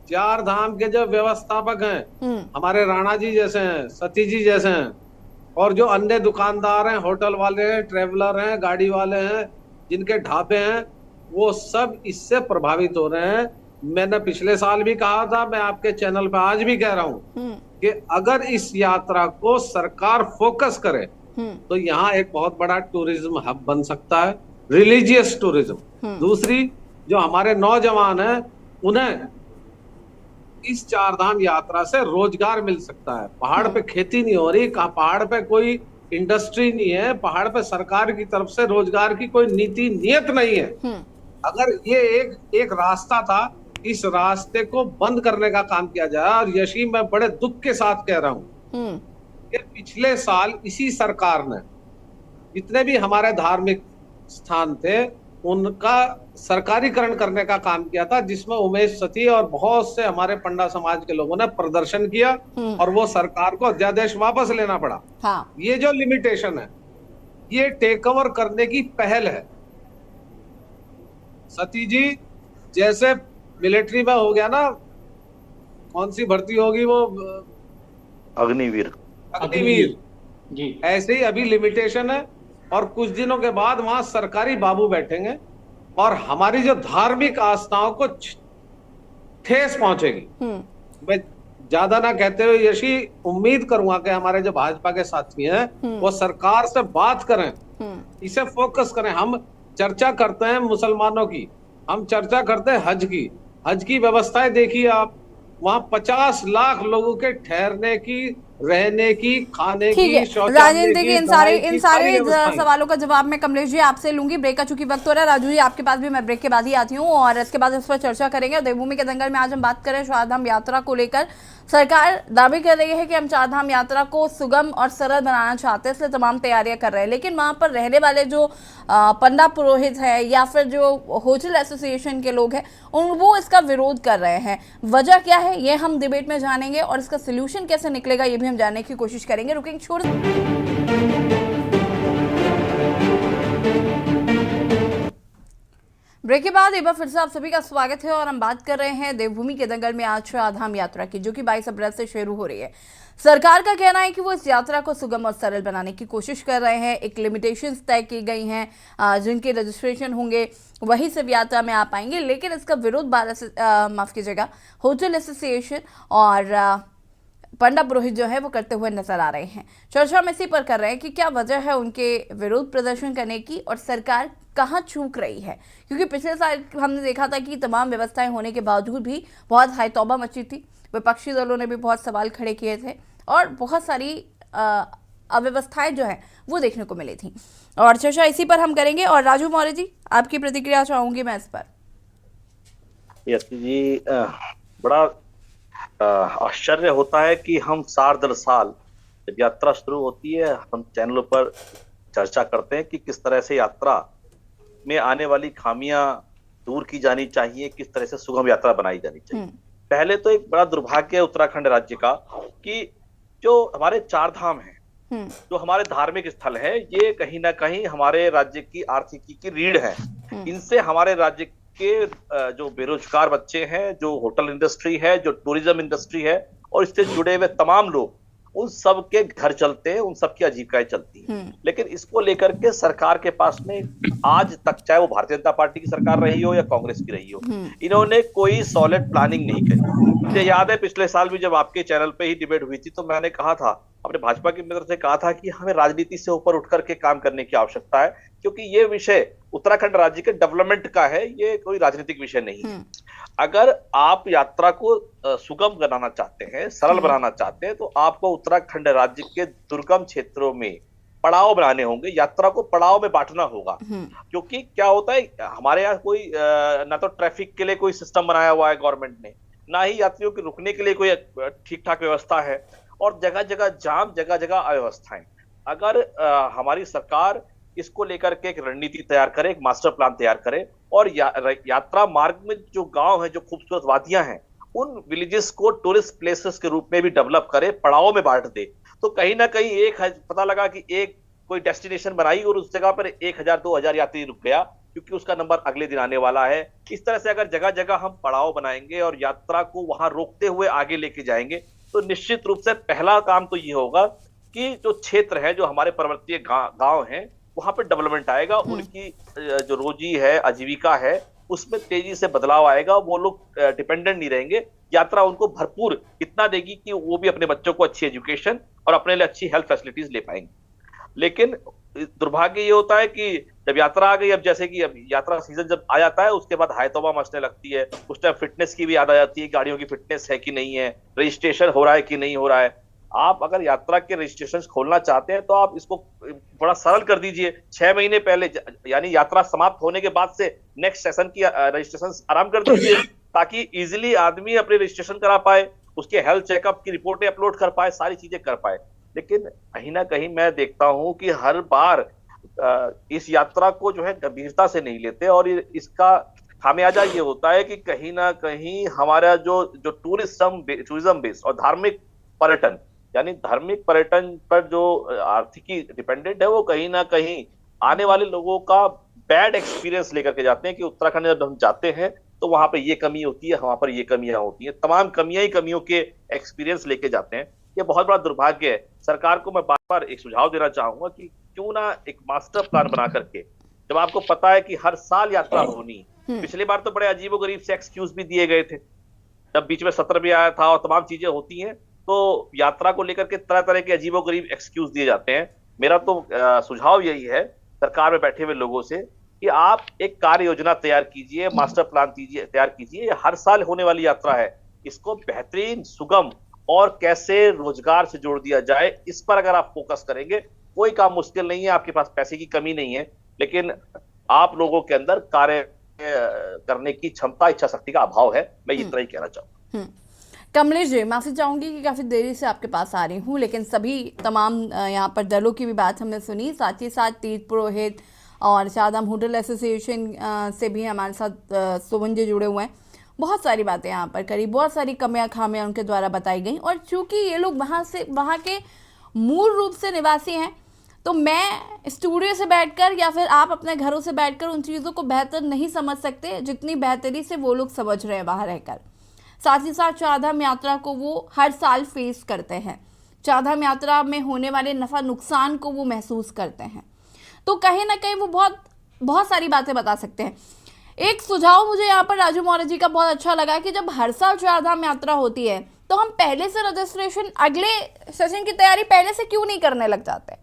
4 धाम के जो व्यवस्थापक हैं, हमारे राणा जी जैसे हैं, सती जी जैसे हैं, और जो अन्य दुकानदार हैं, होटल वाले हैं, ट्रेवलर हैं, गाड़ी वाले हैं, जिनके ढाबे हैं, वो सब इससे प्रभावित हो रहे हैं। मैंने पिछले साल भी कहा था, मैं आपके चैनल पे आज भी कह रहा हूं कि अगर इस यात्रा को सरकार फोकस करे तो यहाँ एक बहुत बड़ा टूरिज्म हब बन सकता है, रिलीजियस टूरिज्म। दूसरी, जो हमारे नौजवान हैं उन्हें इस चारधाम यात्रा से रोजगार मिल सकता है। पहाड़ पे खेती नहीं हो रही, पहाड़ पे कोई इंडस्ट्री नहीं है, पहाड़ पे सरकार की तरफ से रोजगार की कोई नीति नियत नहीं है। अगर ये एक रास्ता था, इस रास्ते को बंद करने का काम किया जाए। और यशी, मैं बड़े दुख के साथ कह रहा हूँ कि पिछले साल इसी सरकार ने जितने भी हमारे धार्मिक स्थान थे उनका सरकारीकरण करने का काम किया था, जिसमें उमेश सती और बहुत से हमारे पंडा समाज के लोगों ने प्रदर्शन किया और वो सरकार को अध्यादेश वापस लेना पड़ा। हाँ। ये जो लिमिटेशन है, ये टेक ओवर करने की पहल है। सती जी, जैसे मिलिट्री में हो गया ना, कौन सी भर्ती होगी वो, अग्निवीर जी, ऐसे ही अभी लिमिटेशन है। और कुछ दिनों के बाद वहां सरकारी बाबू बैठेंगे और हमारी जो धार्मिक आस्थाओं को ठेस पहुंचेगी। मैं ज्यादा ना कहते हुए यशी उम्मीद करूंगा कि हमारे जो भाजपा के साथी हैं वो सरकार से बात करें, इसे फोकस करें। हम चर्चा करते हैं मुसलमानों की, हम चर्चा करते हैं हज की व्यवस्थाएं देखिए आप, वहां 50 लाख लोगों के ठहरने की, रहने की, खाने की, राजेंद्र की, इन सारे सवालों का जवाब मैं कमलेश जी आपसे लूंगी। ब्रेक का चूंकि वक्त हो रहा है, राजू जी आपके पास भी मैं ब्रेक के बाद ही आती हूँ और इसके बाद इस पर चर्चा करेंगे। देवभूमि के दंगल में आज हम बात करें चारधाम यात्रा को लेकर। सरकार दावे कर रही है कि हम चारधाम यात्रा को सुगम और सरल बनाना चाहते हैं, इसलिए तमाम तैयारियां कर रहे हैं, लेकिन वहां पर रहने वाले जो पंडा पुरोहित है या फिर जो होटल एसोसिएशन के लोग हैं वो इसका विरोध कर रहे हैं। वजह क्या है ये हम डिबेट में जानेंगे और इसका सोल्यूशन कैसे निकलेगा ये भी हम जानने की कोशिश करेंगे। रुकेंगे, छोड़ ब्रेक के बाद एक बार फिर से आप सभी का स्वागत है और हम बात कर रहे हैं देवभूमि के दंगल में आज चारधाम यात्रा की, जो कि 22 अप्रैल से शुरू हो रही है। सरकार का कहना है कि वो इस यात्रा को सुगम और सरल बनाने की कोशिश कर रहे हैं। एक लिमिटेशंस तय की गई हैं, जिनके रजिस्ट्रेशन होंगे वही सिर्फ यात्रा में आ पाएंगे, लेकिन इसका विरोध होटल एसोसिएशन और पंडा पुरोहित जो है वो करते हुए नजर आ रहे हैं। चर्चा हम इसी पर कर रहे हैं कि क्या वजह है उनके विरोध प्रदर्शन करने की और सरकार कहाँ चूक रही है, क्योंकि पिछले साल हमने देखा था कि तमाम व्यवस्थाएं होने के बावजूद भी बहुत हाई तौबा मची थी। विपक्षी दलों ने भी बहुत सवाल खड़े किए थे और बहुत सारी अव्यवस्थाएं जो है वो देखने को मिली थी और चर्चा इसी पर हम करेंगे। और राजू मौर्य जी, आपकी प्रतिक्रिया चाहूंगी मैं इस पर। जी, बड़ा आश्चर्य होता है कि हम साल दर साल जब यात्रा शुरू होती है हम चैनलों पर चर्चा करते हैं कि किस तरह से यात्रा में आने वाली खामियां दूर की जानी चाहिए, किस तरह से सुगम यात्रा बनाई जानी चाहिए। पहले तो एक बड़ा दुर्भाग्य है उत्तराखंड राज्य का कि जो हमारे चार धाम हैं, जो हमारे धार्मिक स्थल है, ये कहीं ना कहीं हमारे राज्य की आर्थिकी की रीढ़ है। इनसे हमारे राज्य के जो बेरोजगार बच्चे हैं, जो होटल इंडस्ट्री है, जो टूरिज्म इंडस्ट्री है और इससे जुड़े हुए तमाम लोग, उन सब के घर चलते हैं, उन सब की आजीविकाएं चलती हैं। लेकिन इसको लेकर के सरकार के पास में आज तक, चाहे वो भारतीय जनता पार्टी की सरकार रही हो या कांग्रेस की रही हो, इन्होंने कोई सॉलिड प्लानिंग नहीं करी। मुझे याद है पिछले साल भी जब आपके चैनल पे ही डिबेट हुई थी तो मैंने कहा था, अपने भाजपा के मित्र से कहा था कि हमें राजनीति से ऊपर उठ करके काम करने की आवश्यकता है, क्योंकि ये विषय उत्तराखंड राज्य के डेवलपमेंट का है, ये कोई राजनीतिक विषय नहीं है। अगर आप यात्रा को सुगम बनाना चाहते हैं, सरल बनाना चाहते हैं, तो आपको उत्तराखंड राज्य के दुर्गम क्षेत्रों में पड़ाव बनाने होंगे, यात्रा को पड़ाव में बांटना होगा। क्योंकि क्या होता है, हमारे यहाँ कोई ना तो ट्रैफिक के लिए कोई सिस्टम बनाया हुआ है गवर्नमेंट ने, ना ही यात्रियों के रुकने के लिए कोई ठीक ठाक व्यवस्था है, और जगह जगह जाम, जगह जगह अव्यवस्थाएं। अगर हमारी सरकार इसको लेकर के एक रणनीति तैयार करे, एक मास्टर प्लान तैयार करे और यात्रा मार्ग में जो गांव है, जो खूबसूरत वादियां हैं, उन विलेजेस को टूरिस्ट प्लेसेस के रूप में भी डेवलप करे, पड़ावों में बांट दे, तो कहीं ना कहीं एक पता लगा कि एक कोई डेस्टिनेशन बनाई और उस जगह पर 1000-2000 यात्री रुक गया, क्योंकि उसका नंबर अगले दिन आने वाला है। इस तरह से अगर जगह जगह हम पड़ाव बनाएंगे और यात्रा को वहां रोकते हुए आगे लेके जाएंगे, तो निश्चित रूप से पहला काम तो ये होगा कि जो क्षेत्र है, जो हमारे पर्वतीय गांव हैं, वहां पर डेवलपमेंट आएगा, उनकी जो रोजी है, आजीविका है, उसमें तेजी से बदलाव आएगा। वो लोग डिपेंडेंट नहीं रहेंगे, यात्रा उनको भरपूर इतना देगी कि वो भी अपने बच्चों को अच्छी एजुकेशन और अपने लिए अच्छी हेल्थ फैसिलिटीज ले पाएंगे। लेकिन दुर्भाग्य ये होता है कि जब यात्रा आ गई, अब जैसे कि अब यात्रा सीजन जब आ जाता है उसके बाद हाय तौबा मचने लगती है। उस टाइम फिटनेस की भी याद आ जाती है, गाड़ियों की फिटनेस है कि नहीं है, रजिस्ट्रेशन हो रहा है कि नहीं हो रहा है। आप अगर यात्रा के रजिस्ट्रेशन खोलना चाहते हैं तो आप इसको बड़ा सरल कर दीजिए। 6 महीने पहले यानी यात्रा समाप्त होने के बाद से नेक्स्ट सेशन की रजिस्ट्रेशन आराम कर दीजिए, ताकि इजिली आदमी अपने रजिस्ट्रेशन करा पाए, उसके हेल्थ चेकअप की रिपोर्टें अपलोड कर पाए, सारी चीजें कर पाए। लेकिन कहीं ना कहीं मैं देखता हूं कि हर बार इस यात्रा को जो है गंभीरता से नहीं लेते, और इसका खामियाजा ये होता है कि कहीं ना कहीं हमारा जो टूरिज्म बेस और धार्मिक पर्यटन, यानी धार्मिक पर्यटन पर जो आर्थिकी डिपेंडेंट है, वो कहीं ना कहीं आने वाले लोगों का बैड एक्सपीरियंस लेकर के जाते हैं कि उत्तराखंड जब हम जाते हैं तो वहां पे ये कमी होती है, वहां पर ये कमियां होती हैं, तमाम कमियां ही कमियों के एक्सपीरियंस लेके जाते हैं। ये बहुत बड़ा दुर्भाग्य है। सरकार को मैं बार बार एक सुझाव देना चाहूंगा कि क्यों ना एक मास्टर प्लान बना करके, जब आपको पता है कि हर साल यात्रा होनी, पिछली बार तो बड़े अजीबोगरीब से एक्सक्यूज भी दिए गए थे, जब बीच में सत्र भी आया था और तमाम चीजें होती हैं, तो यात्रा को लेकर के तरह तरह के अजीबोगरीब एक्सक्यूज दिए जाते हैं। मेरा तो सुझाव यही है सरकार में बैठे हुए लोगों से कि आप एक कार्य योजना तैयार कीजिए, मास्टर प्लान तैयार कीजिए। ये हर साल होने वाली यात्रा है, इसको बेहतरीन, सुगम और कैसे रोजगार से जोड़ दिया जाए, इस पर अगर आप फोकस करेंगे, कोई काम मुश्किल नहीं है। आपके पास पैसे की कमी नहीं है, लेकिन आप लोगों के अंदर कार्य करने की क्षमता, इच्छा शक्ति का अभाव है। मैं इतना ही कहना चाहूंगा। कमलेश जी, माफी चाहूंगी कि काफी देरी से आपके पास आ रही हूँ, लेकिन सभी तमाम यहाँ पर दलों की भी बात हमने सुनी, साथ ही साथ तीर्थ पुरोहित और चारधाम होटल एसोसिएशन से भी हमारे साथ सुमन जी जुड़े हुए हैं। बहुत सारी बातें यहाँ पर करी, बहुत सारी कमियां खामियां उनके द्वारा बताई गई, और चूंकि ये लोग वहाँ के मूल रूप से निवासी हैं, तो मैं स्टूडियो से बैठकर या फिर आप अपने घरों से बैठकर उन चीज़ों को बेहतर नहीं समझ सकते जितनी बेहतरी से वो लोग समझ रहे हैं बाहर रहकर। साथ ही साथ चारधाम यात्रा को वो हर साल फेस करते हैं, चारधाम यात्रा में होने वाले नफ़ा नुकसान को वो महसूस करते हैं, तो कहीं ना कहीं वो बहुत सारी बातें बता सकते हैं। एक सुझाव मुझे यहाँ पर राजू मौर्य जी का बहुत अच्छा लगा कि जब हर साल चारधाम यात्रा होती है तो हम पहले से रजिस्ट्रेशन, अगले सेशन की तैयारी पहले से क्यों नहीं करने लग जाते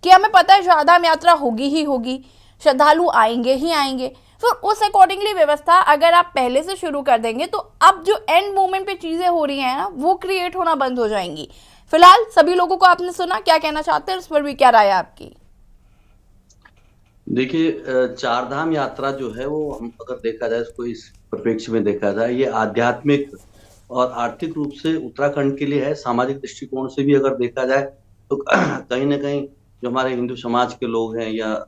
कि हमें पता है चारधाम यात्रा होगी ही होगी, श्रद्धालु आएंगे ही आएंगे, फिर उस अकॉर्डिंगली व्यवस्था अगर आप पहले से शुरू कर देंगे तो अब जो एंड मोमेंट पे चीजें हो रही हैं ना, वो क्रिएट होना बंद हो जाएंगी। फिलहाल सभी लोगों को आपने सुना, क्या कहना चाहते हैं उस पर भी क्या राय है आपकी? देखिए, चारधाम यात्रा जो है वो, हम अगर देखा जाए इसको इस परिप्रेक्ष्य में देखा जाए, ये आध्यात्मिक और आर्थिक रूप से उत्तराखंड के लिए है। सामाजिक दृष्टिकोण से भी अगर देखा जाए तो कहीं ना कहीं जो हमारे हिंदू समाज के लोग हैं या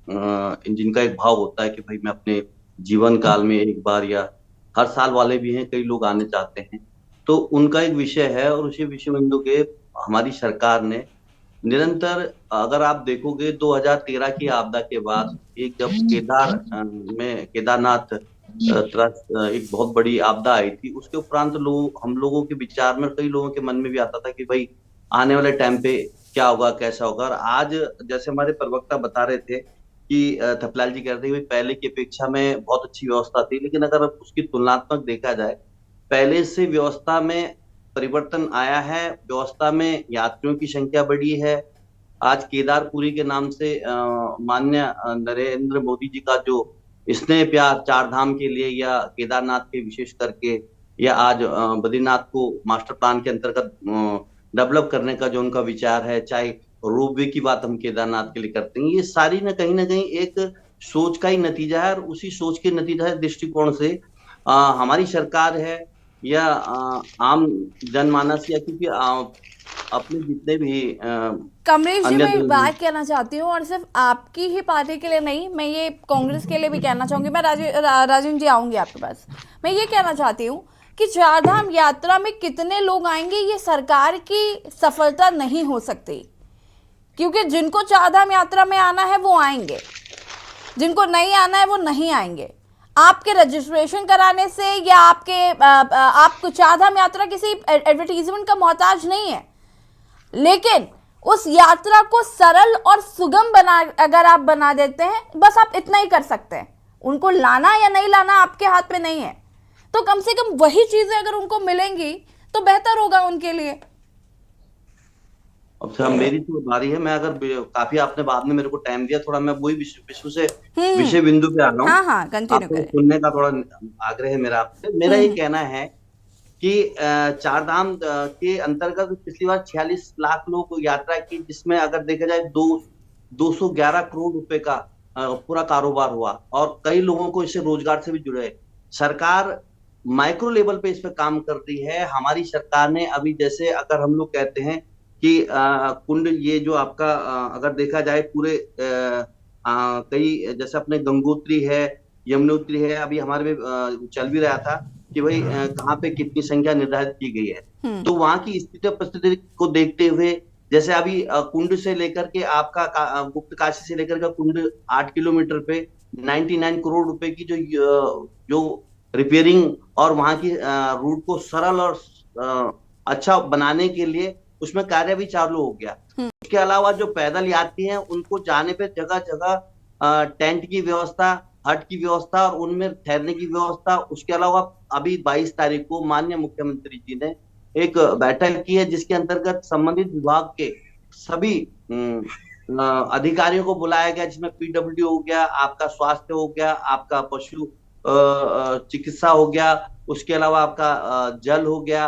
जिनका एक भाव होता है कि भाई मैं अपने जीवन काल में एक बार, या हर साल वाले भी हैं, कई लोग आने चाहते हैं, तो उनका एक विषय है। और उसी विषय में के हमारी सरकार ने निरंतर, अगर आप देखोगे 2013 की आपदा के बाद एक जब केदारनाथ एक बहुत बड़ी आपदा आई थी, उसके उपरांत हम लोगों के विचार में, कई लोगों के मन में भी आता था कि भाई आने वाले टाइम पे क्या होगा, कैसा होगा। और आज जैसे हमारे प्रवक्ता बता रहे थे कि थपलाल जी कह रहे थे कि पहले की अपेक्षा में बहुत अच्छी व्यवस्था थी, लेकिन अगर उसकी तुलनात्मक देखा जाए, पहले से व्यवस्था में परिवर्तन आया है, व्यवस्था में यात्रियों की संख्या बढ़ी है। आज केदारपुरी के नाम से माननीय नरेंद्र मोदी जी का जो स्नेह प्यार चारधाम के लिए या केदारनाथ के विशेष करके, या आज बद्रीनाथ को मास्टर प्लान के अंतर्गत डेवलप करने का जो उनका विचार है, चाहे रोपवे की बात हम केदारनाथ के लिए करते हैं, ये सारी ना कहीं एक सोच का ही नतीजा है। और उसी सोच के नतीजा दृष्टिकोण से हमारी सरकार है या आम जनमानस, या क्योंकि अपने जितने भी कमलेश जी, मैं एक बात कहना चाहती हूँ, और सिर्फ आपकी ही पार्टी के लिए नहीं, मैं ये कांग्रेस के लिए भी कहना चाहूंगी। मैं राजन जी आऊंगी आपके पास। मैं ये कहना चाहती हूँ कि चारधाम यात्रा में कितने लोग आएंगे ये सरकार की सफलता नहीं हो सकती, क्योंकि जिनको चारधाम यात्रा में आना है वो आएंगे, जिनको नहीं आना है वो नहीं आएंगे। आपके रजिस्ट्रेशन कराने से या आपको चारधाम यात्रा किसी एडवर्टीजमेंट का मोहताज नहीं है, लेकिन उस यात्रा को सरल और सुगम अगर आप बना देते हैं, बस आप इतना ही कर सकते हैं। उनको लाना या नहीं लाना आपके हाथ में नहीं है, तो कम से कम वही चीजें अगर उनको मिलेंगी तो बेहतर होगा उनके लिए। अब सर मेरी तो बारी है, मैं अगर काफी आपने बाद में मेरे को टाइम दिया, थोड़ा मैं वही विषय बिंदु पे आ रहा हूँ। हाँ हाँ, कंटिन्यू आपको करें। सुनने का थोड़ा आग्रह है मेरा आपसे। मेरा ये कहना है कि चार धाम के अंतर्गत पिछली बार 46 लाख लोग यात्रा की, जिसमें अगर देखा जाए 211 करोड़ रुपए का पूरा कारोबार हुआ और कई लोगों को इससे रोजगार से भी जुड़े। सरकार माइक्रो लेवल पे इस पे काम कर रही है। हमारी सरकार ने अभी, जैसे अगर हम लोग कहते हैं कि कुंड, ये जो आपका अगर देखा जाए पूरे कई, जैसे अपने गंगोत्री है, यमुनोत्री है, अभी हमारे में चल भी रहा था कि भाई कहाँ पे कितनी संख्या निर्धारित की गई है। तो वहां की स्थिति और परिस्थिति को देखते हुए, जैसे अभी कुंड से लेकर के आपका गुप्त काशी से लेकर के कुंड 8 किलोमीटर पे 99 करोड़ रुपए की जो रिपेयरिंग और वहां की रूट को सरल और अच्छा बनाने के लिए उसमें कार्य भी चालू हो गया। उसके अलावा जो पैदल यात्री हैं उनको जाने पे जगह जगह टेंट की व्यवस्था, हट की व्यवस्था और उनमें ठहरने की व्यवस्था। उसके अलावा अभी 22 तारीख को माननीय मुख्यमंत्री जी ने एक बैठक की है, जिसके अंतर्गत संबंधित विभाग के सभी अधिकारियों को बुलाया गया, जिसमें पीडब्ल्यूडी हो गया, आपका स्वास्थ्य हो गया, आपका पशु चिकित्सा हो गया, उसके अलावा आपका जल हो गया।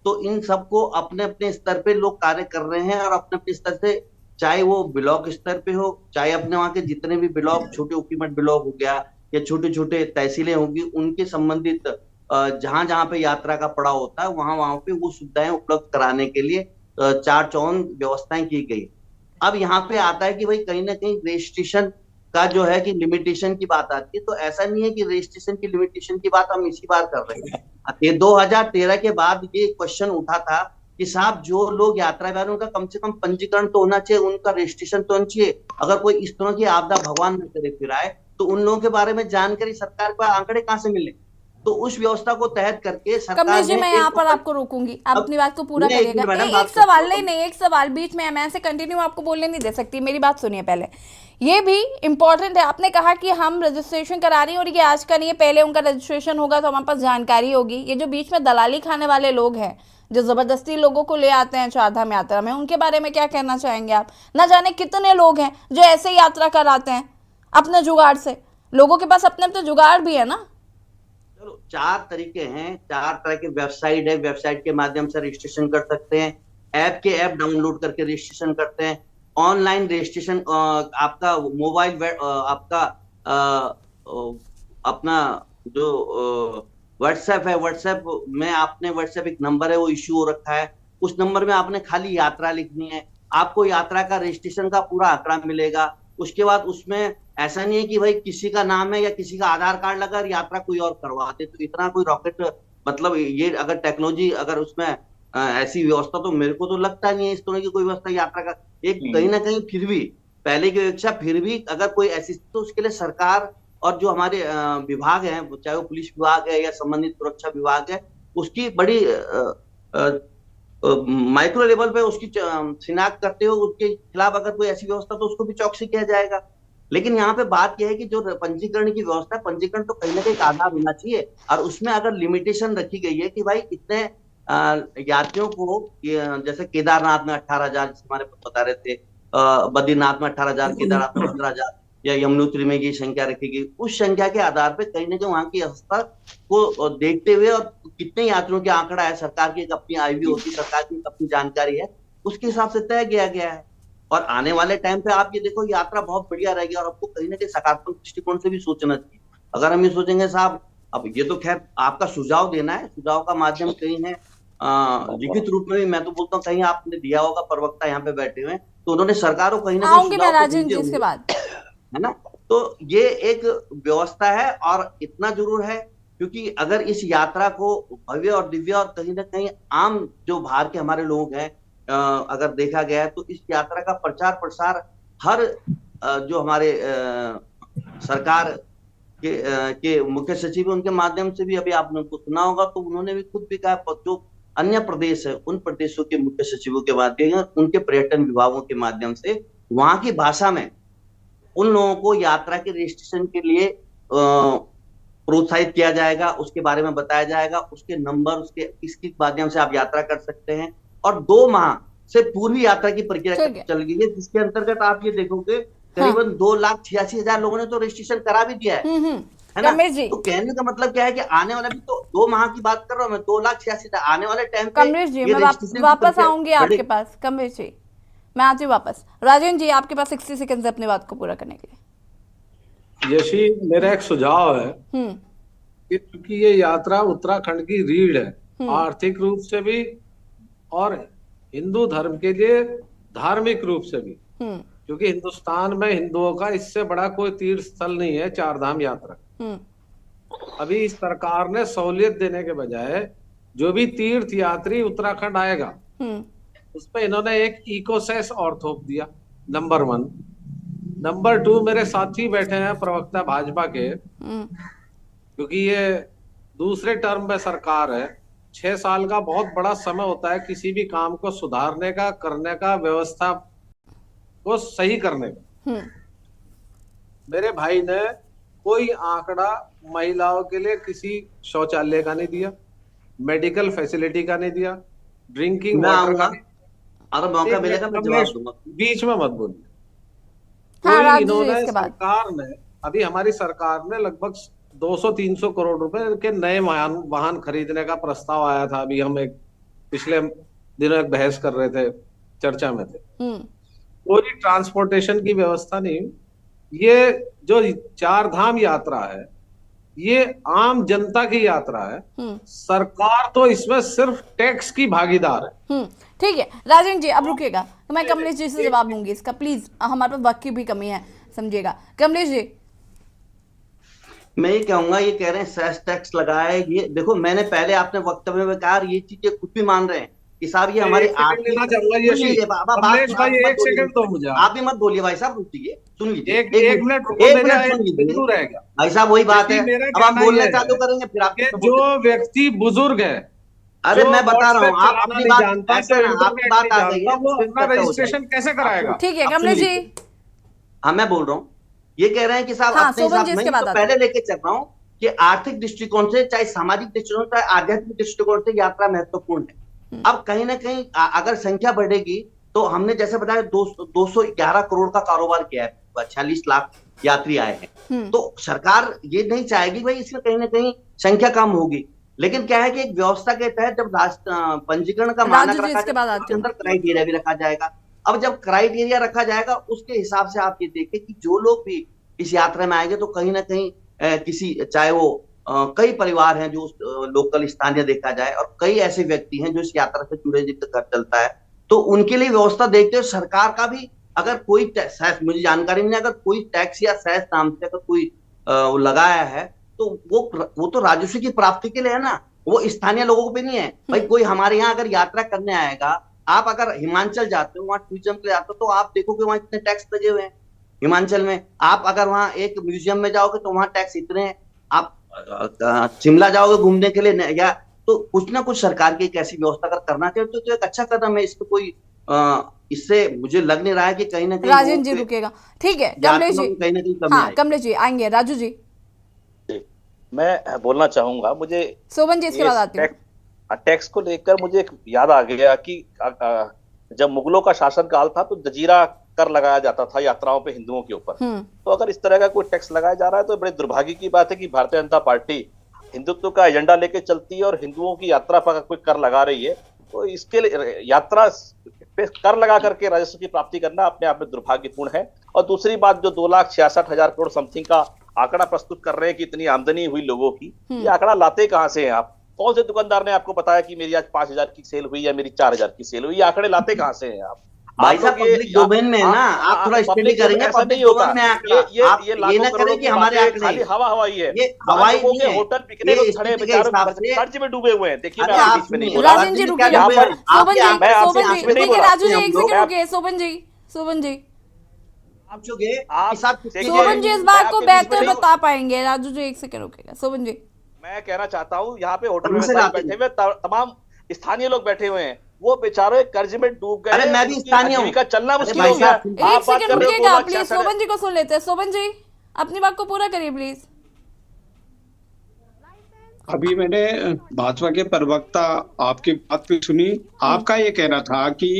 तो इन सबको अपने अपने स्तर पे लोग कार्य कर रहे हैं और अपने अपने स्तर से, चाहे वो ब्लॉक स्तर पे हो, चाहे अपने वहां के जितने भी ब्लॉक, छोटे उकीमठ ब्लॉक हो गया या छोटे छोटे तहसीलें होंगी, उनके संबंधित जहां जहां पे यात्रा का पड़ाव होता है वहां वहां पे वो सुविधाएं उपलब्ध कराने के लिए चार चौन व्यवस्थाएं की गई। अब यहाँ पे आता है कि भाई कहीं ना कहीं रजिस्ट्रेशन का जो है कि लिमिटेशन की बात आती है, तो ऐसा नहीं है कि रजिस्ट्रेशन की लिमिटेशन की बात हम इसी बार कर रहे हैं। ये 2013 के बाद ये क्वेश्चन उठा था कि साहब जो लोग यात्रा कर रहे हैं उनका कम से कम पंजीकरण तो होना चाहिए, उनका रजिस्ट्रेशन तो होना चाहिए। अगर कोई इस तरह की आपदा भगवान न करे फिर आए तो उन लोगों के बारे में जानकारी सरकार को आंकड़े कहाँ से मिले। तो उस व्यवस्था को तहत करके सरकार कमलेश जी, मैं यहाँ पर आपको रोकूंगी, आप अपनी बात को पूरा करिएगा। एक सवाल नहीं, एक सवाल बीच में मैं ऐसे कंटिन्यू आपको बोलने नहीं दे सकती, मेरी बात सुनिए पहले। ये भी इम्पोर्टेंट है, आपने कहा कि हम रजिस्ट्रेशन करा रही हैं और ये आज का नहीं है, पहले उनका रजिस्ट्रेशन होगा तो हमारे पास जानकारी होगी। ये जो बीच में दलाली खाने वाले लोग हैं, जो जबरदस्ती लोगों को ले आते हैं चारधाम यात्रा में, उनके बारे में क्या कहना चाहेंगे आप? ना जाने कितने लोग हैं जो ऐसे यात्रा कराते हैं अपने जुगाड़ से। लोगों के पास अपने अपने जुगाड़ भी है ना। चलो, 4 तरीके हैं, 4 तरह के वेबसाइट है, वेबसाइट के माध्यम से रजिस्ट्रेशन कर सकते हैं, ऐप डाउनलोड करके रजिस्ट्रेशन करते हैं, ऑनलाइन रजिस्ट्रेशन, आपका मोबाइल आपका अपना जो व्हाट्सएप है, व्हाट्सएप में आपने व्हाट्सएप एक नंबर है वो इश्यू हो रखा है, उस नंबर में आपने खाली यात्रा लिखनी है, आपको यात्रा का रजिस्ट्रेशन का पूरा आंकड़ा मिलेगा। उसके बाद उसमें ऐसा नहीं है कि भाई किसी का नाम है या किसी का आधार कार्ड लगा और यात्रा कोई और करवाते, तो इतना कोई रॉकेट, मतलब ये अगर टेक्नोलॉजी अगर उसमें ऐसी व्यवस्था, तो मेरे को तो लगता नहीं है इस तरह की कोई व्यवस्था यात्रा का। एक कहीं ना कहीं फिर भी पहले की अपेक्षा फिर भी अगर कोई ऐसी, तो उसके लिए सरकार और जो हमारे विभाग हैं, चाहे वो पुलिस विभाग है या संबंधित सुरक्षा विभाग है, उसकी बड़ी माइक्रो लेवल पे उसकी शिनाख्त करते हो, उसके खिलाफ अगर कोई ऐसी व्यवस्था तो उसको भी चौकसी किया जाएगा। लेकिन यहाँ पे बात यह है कि जो पंजीकरण की व्यवस्था, पंजीकरण तो कहीं ना कहीं आधार होना चाहिए और उसमें अगर लिमिटेशन रखी गई है कि भाई इतने यात्रियों को, जैसे केदारनाथ में 18,000 हमारे बता रहे थे, बद्रीनाथ में 18,000, केदारनाथ में 15,000 या यमुनोत्री में ये संख्या रखी गई, उस संख्या के आधार पर कहीं ना कहीं वहां की अवस्था को देखते हुए और कितने यात्रियों के आंकड़ा है, सरकार की एक अपनी आईवी होती है, सरकार की अपनी जानकारी है, उसके हिसाब से तय किया गया है। और आने वाले टाइम पे आप ये देखो यात्रा बहुत बढ़िया रहेगी और आपको कहीं ना कहीं सकारात्मक दृष्टिकोण से भी सोचना चाहिए। अगर हम ये सोचेंगे साहब, अब ये तो खैर आपका सुझाव देना है, सुझाव का माध्यम कहीं है लिखित रूप में भी मैं तो बोलता हूँ कहीं आपने दिया होगा, प्रवक्ता यहाँ पे बैठे हुए, तो उन्होंने सरकार को कहीं ना कहीं इसके बाद है ना। तो ये एक व्यवस्था है और इतना जरूर है क्योंकि अगर इस यात्रा को भव्य और दिव्य और कहीं ना कहीं आम जो बाहर के हमारे लोग हैं अगर देखा गया है, तो इस यात्रा का प्रचार प्रसार हर जो हमारे सरकार के मुख्य सचिव उनके माध्यम से भी, अभी आपने उनको सुना होगा, तो उन्होंने भी खुद भी कहा, जो अन्य प्रदेश है उन प्रदेशों के मुख्य सचिवों के माध्यम, उनके पर्यटन विभागों के माध्यम से वहां की भाषा में उन लोगों को यात्रा के रजिस्ट्रेशन के लिए प्रोत्साहित किया जाएगा, उसके बारे में बताया जाएगा, उसके नंबर, उसके किसके माध्यम से आप यात्रा कर सकते हैं। और 2 माह से पूरी यात्रा की प्रक्रिया ठीक है। चल गई है, जिसके अंतर्गत आप ये देखोगे करीबन 2,86,000 लोगों ने तो रजिस्ट्रेशन करा भी दिया है ना। कमलेश जी, तो कहने का मतलब क्या है कि आने वाले भी तो 2 माह की बात कर रहा हूं मैं, 2,86,000 आने वाले टाइम पे कमलेश जी ये मैं registration की वापस प्रक्रिया आऊंगी आपके पास। कमलेश जी मैं आती हूँ वापस। राजेंद्र जी आपके पास 60 सेकंड है अपनी बात को पूरा करने के लिए। यशी, मेरा एक सुझाव है कि चूंकि ये यात्रा उत्तराखंड की रीढ़ है, आर्थिक रूप से भी और हिंदू धर्म के लिए धार्मिक रूप से भी, क्योंकि हिंदुस्तान में हिंदुओं का इससे बड़ा कोई तीर्थ स्थल नहीं है चार धाम यात्रा। अभी इस सरकार ने सहूलियत देने के बजाय जो भी तीर्थ यात्री उत्तराखंड आएगा उस पर इन्होंने एक इकोसेस और थोप दिया, नंबर 1। नंबर 2, मेरे साथी बैठे हैं प्रवक्ता भाजपा के, क्योंकि ये दूसरे टर्म में सरकार है, 6 साल का बहुत बड़ा समय होता है किसी भी काम को सुधारने का, करने का, व्यवस्था को सही करने का। मेरे भाई ने कोई आंकड़ा महिलाओं के लिए किसी शौचालय का नहीं दिया, मेडिकल फैसिलिटी का नहीं दिया, ड्रिंकिंग मैं वाटर आऊंगा, का। अगर मौका मिलेगा मैं जवाब दूंगा। बीच में मत बोलिए। हाँ, कोई राजू जी, इन्होंने इसके बाद। सरकार ने, अभी हमारी सरकार ने लगभग 200-300 करोड़ रुपए के नए वाहन खरीदने का प्रस्ताव आया था। अभी हम एक पिछले दिनों एक बहस कर रहे थे, चर्चा में थे। कोई ट्रांसपोर्टेशन की व्यवस्था नहीं। ये जो चार धाम यात्रा है ये आम जनता की यात्रा है, सरकार तो इसमें सिर्फ टैक्स की भागीदार है। ठीक है राजेंद्र जी, अब रुकिएगा तो मैं कमलेश जी से जवाब दूंगी इसका, प्लीज। हमारे पास वक्त की भी कमी है, समझिएगा। कमलेश जी मैं ये कहूंगा, ये कह रहे हैं सेस टैक्स लगाए, ये देखो मैंने पहले आपने वक्तव्य में कहा ये चीजें खुद भी मान रहे हैं कि साहब ये हमारी लेना चाहूंगा ये कमलेश भाई, एक सेकंड दो मुझे। आप भी मत बोलिए भाई साहब, रुकिए, सुन लीजिए एक मिनट सुन लीजिए बिल्कुल रहेगा भाई साहब, वही बात है। मेरा अब हम कहना बोलना ये चालू है करेंगे फिर आप कि जो व्यक्ति बुजुर्ग है, अरे जो मैं बता रहा हूँ, WhatsApp आप चलाना अपनी नहीं बात जानता, ऐसे ना, इंटरनेट आपकी बात आ नहीं गई जानता, है, वो फिर अपना चर्चा हो रजिस्ट्रेशन जाएगी। कैसे कराएगा? ठीक है आप कमलेश जी। सुनिए। हाँ मैं बोल रहा हूँ, ये कह रहे हैं कि साहब हाँ, अपने शोभन हिसाब जी, में इसके बाद तो आते पहले लेके चल रहा हूँ कि आर्थिक दृष्टिकोण से, चाहे सामाजिक दृष्टिकोण, चाहे आध्यात्मिक दृष्टिकोण से यात्रा महत्वपूर्ण है। अब कहीं ना कहीं अगर संख्या बढ़ेगी तो हमने जैसे बताया 211 करोड़ का कारोबार किया है, 46 लाख यात्री आए हैं। तो सरकार ये नहीं चाहेगी भाई इसमें कहीं ना कहीं संख्या कम होगी, लेकिन क्या है कि एक व्यवस्था के तहत जब पंजीकरण का मानक रखा जाएगा उसके अंदर क्राइटेरिया भी रखा जाएगा। अब जब क्राइटेरिया रखा जाएगा उसके हिसाब से आप ये देखें कि जो लोग भी इस यात्रा में आएंगे तो कहीं ना कहीं किसी, चाहे वो कई परिवार हैं जो लोकल स्थानीय देखा जाए, और कई ऐसे व्यक्ति हैं जो इस यात्रा से जुड़े जिनका घर चलता है, तो उनके लिए व्यवस्था देखते हुए सरकार का भी अगर कोई सेस, मुझे जानकारी नहीं, अगर कोई टैक्स या सेस नाम से अगर कोई लगाया है तो वो तो राजस्व की प्राप्ति के लिए है ना, वो स्थानीय लोगों पे नहीं है भाई। कोई हमारे यहाँ अगर यात्रा करने आएगा, आप अगर हिमाचल जाते हो, वहां टूरिज्म के लिए जाते हो, तो आप देखोगे वहां इतने टैक्स लगे हुए हैं हिमाचल में। आप अगर वहां एक म्यूजियम में जाओगे तो वहां टैक्स इतने हैं। आप शिमला जाओगे घूमने के लिए, या तो कुछ ना कुछ सरकार की एक ऐसी व्यवस्था अगर करना चाहिए तो एक अच्छा कदम है। इसको कोई इससे मुझे लग नहीं रहा है कि कहीं ना कहीं राजेंद्र जी रुकेगा। ठीक है कमलेश जी, कहीं ना कहीं कमी हाँ कमलेश जी आएंगे। राजू जी मैं बोलना चाहूंगा, मुझे शोभन जी इसके बाद आती हूँ। टैक्स को लेकर मुझे एक याद आ गया कि जब मुगलों का शासन काल था तो जजीरा कर लगाया जाता था यात्राओं पे हिंदुओं के ऊपर। तो अगर इस तरह का कोई टैक्स लगाया जा रहा है तो बड़े दुर्भाग्य की बात है कि भारतीय जनता पार्टी हिंदुत्व का एजेंडा लेके चलती है और हिंदुओं की यात्रा पर कोई कर लगा रही है, तो इसके लिए यात्रा पे कर लगा करके राजस्व की प्राप्ति करना अपने आप में दुर्भाग्यपूर्ण है। और दूसरी बात, जो 2,66,000 करोड़ समथिंग का आंकड़ा प्रस्तुत कर रहे हैं कि इतनी आमदनी हुई लोगों की, ये आंकड़ा लाते कहां से हैं आप? कौन से दुकानदार ने आपको बताया कि मेरी आज 5,000 की सेल हुई या मेरी 4,000 की सेल हुई? ये आंकड़े लाते कहां से हैं आप? भाई साहब पब्लिक डोमेन में है ना, आप थोड़ा स्टडी करेंगे। ऐसा नहीं होता, ये ना करें कि हमारे आंकड़े खाली हवा हवाई है, ये हवाई नहीं है, होटल बिकने लोग खड़े बेचारों कर्ज में डूबे हुए हैं। देखिए मैं आपके बीच में नहीं बोल रहा। राजेंद्र जी रुकिए, शोभन जी, देखिए राजू जी एक सेकंड रुकिए। शोभन जी शोभन जी इस बात को बेहतर बता पाएंगे। राजू जी एक सेकंड रुकेगा। शोभन जी मैं कहना चाहता हूँ, यहाँ पे होटल में बैठे हुए तमाम स्थानीय लोग बैठे हुए हैं, वो बेचारे कर्ज में डूब गए। अरे मैं भी स्थानीय हूँ, चलना मुश्किल हो गया। एक सेकंड रुकिएगा प्लीज, शोभन जी को सुन लेते हैं। शोभन जी अपनी बात को पूरा करिए प्लीज। अभी मैंने भाजपा के प्रवक्ता आपकी बात भी सुनी। आपका ये कहना था कि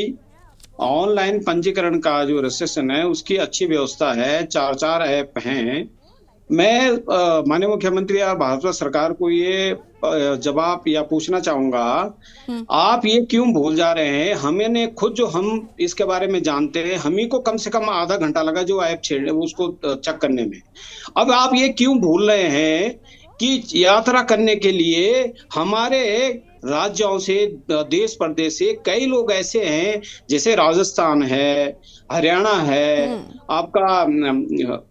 ऑनलाइन पंजीकरण का जो रजिस्ट्रेशन है उसकी अच्छी व्यवस्था है, 4 ऐप हैं। मैं माननीय मुख्यमंत्री और भाजपा सरकार को ये जवाब या पूछना चाहूंगा, आप ये क्यों भूल जा रहे हैं? हमने खुद जो हम इसके बारे में जानते हैं, हम ही को कम से कम आधा घंटा लगा जो ऐप छेड़े उसको चेक करने में। अब आप ये क्यों भूल रहे हैं कि यात्रा करने के लिए हमारे राज्यों से, देश प्रदेश से कई लोग ऐसे हैं, जैसे राजस्थान है, हरियाणा है, आपका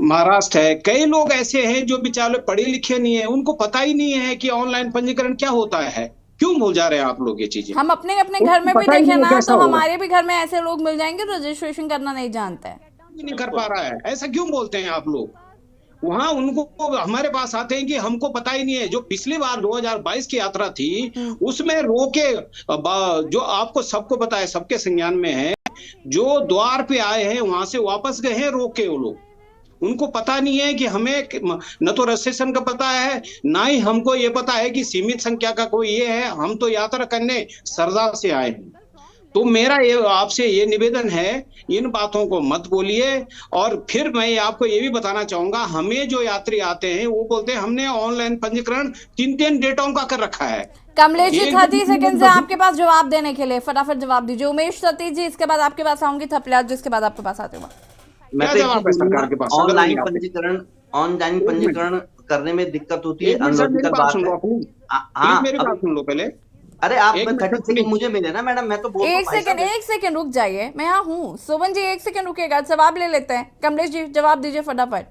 महाराष्ट्र है, कई लोग ऐसे हैं जो बेचारे पढ़े लिखे नहीं है, उनको पता ही नहीं है कि ऑनलाइन पंजीकरण क्या होता है। क्यों भूल जा रहे हैं आप लोग ये चीजें? हम अपने अपने घर में भी देखें ना, तो हमारे भी घर में ऐसे लोग मिल जाएंगे रजिस्ट्रेशन करना नहीं जानते हैं, नहीं कर पा रहा है। ऐसा क्यों बोलते हैं आप लोग? वहां उनको हमारे पास आते हैं कि हमको पता ही नहीं है। जो पिछली बार 2022 की यात्रा थी उसमें रोके, जो आपको सबको पता है, सबके संज्ञान में है, जो द्वार पे आए हैं वहां से वापस गए हैं रोके वो लोग। उनको पता नहीं है कि हमें न तो रजिस्ट्रेशन का पता है, ना ही हमको ये पता है कि सीमित संख्या का कोई ये है। हम तो यात्रा करने सरदा से आए हैं। तो मेरा ये आपसे ये निवेदन है, इन बातों को मत बोलिए। और फिर मैं आपको ये भी बताना चाहूंगा, हमें जो यात्री आते हैं वो बोलते हैं हमने ऑनलाइन पंजीकरण 3 डेटों का कर रखा है। कमलेश जी 30 सेकंड से आपके पास जवाब देने के लिए, फटाफट जवाब दीजिए। उमेश सतीश जी, इसके बाद आपके पास आऊंगी, थपलियाल जी इसके बाद आपके पास आते हुआ। मैं तो जवाब है सरकार के पास? ऑनलाइन पंजीकरण करने में दिक्कत होती है, अनलॉजिकल बात है। हाँ, मेरी बात सुन लो पहले। अरे आप 30 सेकंड मुझे मिले ना मैडम, मैं तो बोल एक सेकंड रुक जाइए, मैं यहाँ हूँ। सोबन जी 1 सेकंड रुकेगा, जवाब ले लेते हैं। कमलेश जी जवाब दीजिए फटाफट।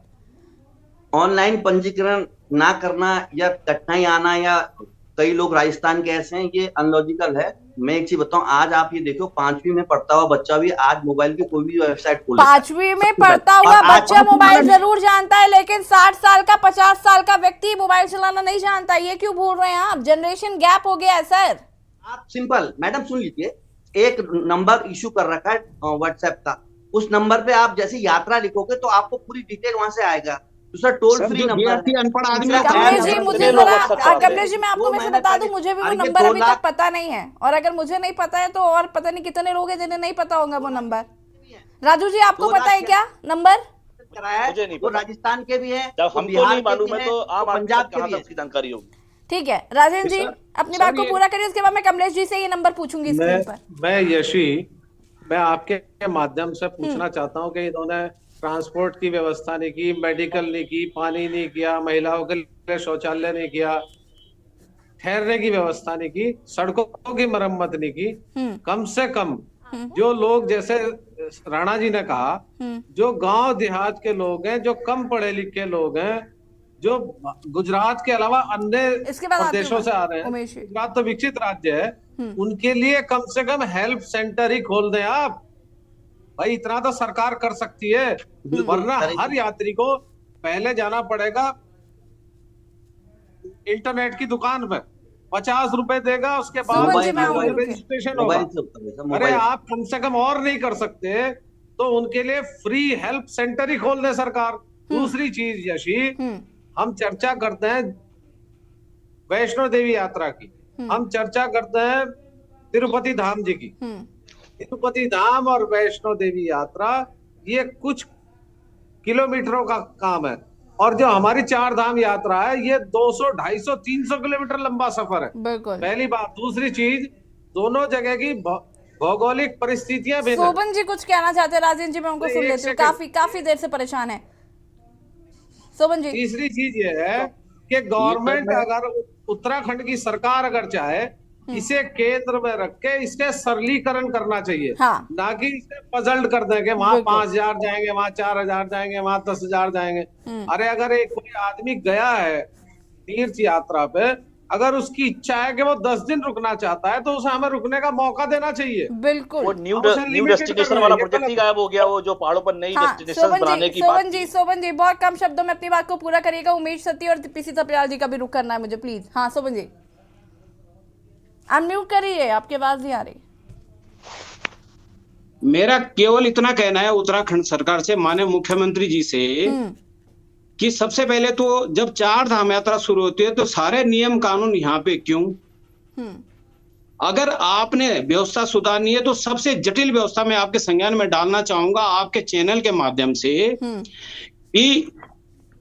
ऑनलाइन पंजीकरण ना करना या कठिनाई आना, या कई लोग राजस्थान के ऐसे हैं, ये अनलॉजिकल है। मैं एक चीज बताऊं, आज आप ये देखो 5वीं में पढ़ता हुआ बच्चा भी आज मोबाइल की कोई भी वेबसाइट खोल, 5वीं में पढ़ता हुआ बच्चा मोबाइल जरूर जानता है, लेकिन 60 साल का 50 साल का व्यक्ति मोबाइल चलाना नहीं जानता। ये क्यों भूल रहे हैं आप? जनरेशन गैप हो गया है सर। आप सिंपल मैडम सुन लीजिए, एक नंबर इशू कर रखा है व्हाट्सएप का, उस नंबर पे आप जैसे यात्रा लिखोगे तो आपको पूरी डिटेल वहां से आएगा। दूसरा टोल फ्री नंबर, अनपढ़ आदमी कमलेश जी मुझे कमलेश जी मैं आपको वैसे बता दूं, मुझे भी वो नंबर अभी तक पता नहीं है, और अगर मुझे नहीं पता है तो और पता नहीं कितने लोग हैं जिन्हें नहीं पता होगा वो नंबर। राजू जी आपको पता है क्या नंबर? मुझे नहीं वो राजस्थान के भी है, जब हमको नहीं मालूम है तो आप पंजाब के भी उसकी जानकारी होगी। ठीक है राजेंद्र जी अपनी बात को पूरा करिए, उसके बाद मैं कमलेश जी से ये नंबर पूछूंगी स्क्रीन पर। मैं यशी, मैं आपके माध्यम से पूछना चाहता हूं कि इन्होंने ट्रांसपोर्ट की व्यवस्था नहीं की, मेडिकल नहीं की, पानी नहीं किया, महिलाओं के लिए शौचालय नहीं किया, ठहरने की व्यवस्था नहीं की, सड़कों की मरम्मत नहीं की। कम से कम जो लोग, जैसे राणा जी ने कहा, जो गांव देहात के लोग हैं, जो कम पढ़े लिखे लोग हैं, जो गुजरात के अलावा अन्य प्रदेशों से आ रहे हैं, गुजरात तो विकसित राज्य है, उनके लिए कम से कम हेल्प सेंटर ही खोल दें आप। भाई इतना तो सरकार कर सकती है, वरना हर यात्री को पहले जाना पड़ेगा इंटरनेट की दुकान पे, 50 रुपए देगा, उसके बाद रजिस्ट्रेशन होगा। अरे आप कम से कम और नहीं कर सकते तो उनके लिए फ्री हेल्प सेंटर ही खोल दे सरकार। दूसरी चीज यशी, हम चर्चा करते हैं वैष्णो देवी यात्रा की, हम चर्चा करते हैं तिरुपति धाम जी की। तिरुपति धाम और वैष्णो देवी यात्रा ये कुछ किलोमीटरों का काम है, और जो हमारी 4 धाम यात्रा है ये 200, 250, 300 किलोमीटर लंबा सफर है। पहली बात। दूसरी चीज, दोनों जगह की भौगोलिक परिस्थितियां भिन्न हैं। सोबन जी कुछ कहना चाहते हैं? राजेंद्र जी मैं उनको सुन लेती हूँ, काफी देर से परेशान है सोबन जी। तीसरी चीज ये है कि गवर्नमेंट अगर, उत्तराखंड की सरकार अगर चाहे, इसे केंद्र में रख के इसके सरलीकरण करना चाहिए। हाँ। ना कि इसे पजल्ड कर देंगे, वहां 5000 जाएंगे, वहां 4000 जाएंगे, वहां 10,000 जाएंगे। अरे अगर एक कोई आदमी गया है तीर्थ यात्रा पे, अगर उसकी इच्छा है कि वो 10 दिन रुकना चाहता है तो उसे हमें रुकने का मौका देना चाहिए। बिल्कुल। वो न्यू डेस्टिनेशन वाला प्रोजेक्ट ही गायब हो गया, वो जो पहाड़ों पर नई डेस्टिनेशन बनाने की बात। सोबन जी बहुत कम शब्दों में अपनी बात को पूरा करिएगा। उमेश सती और पीसी थपलियाल जी का भी रुख करना है मुझे प्लीज। हाँ सोबन जी अनम्यूट करिए, आपकी आवाज नहीं आ रही। मेरा केवल इतना कहना है उत्तराखंड सरकार से, माननीय मुख्यमंत्री जी से, कि सबसे पहले तो जब 4 धाम यात्रा शुरू होती है तो सारे नियम कानून यहाँ पे क्यों? अगर आपने व्यवस्था सुधारनी है तो सबसे जटिल व्यवस्था मैं आपके संज्ञान में डालना चाहूंगा आपके चैनल के माध्यम से कि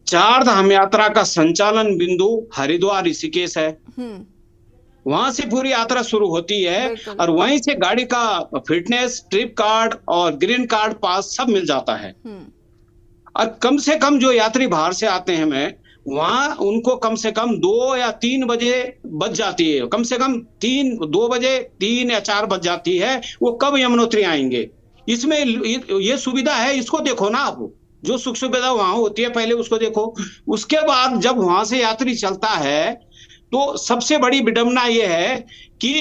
चार धाम यात्रा का संचालन बिंदु हरिद्वार ऋषिकेश है। वहां से पूरी यात्रा शुरू होती है और वहीं से गाड़ी का फिटनेस, ट्रिप कार्ड और ग्रीन कार्ड पास सब मिल जाता है। और कम से कम जो यात्री बाहर से आते हैं वहां उनको कम से कम 2 या 3 बजे बज जाती है, कम से कम 2 बजे 3 या 4 बज जाती है। वो कब यमुनोत्री आएंगे? इसमें ये सुविधा है, इसको देखो ना आप, जो सुख सुविधा वहां होती है पहले उसको देखो। उसके बाद जब वहां से यात्री चलता है तो सबसे बड़ी विडंबना ये है कि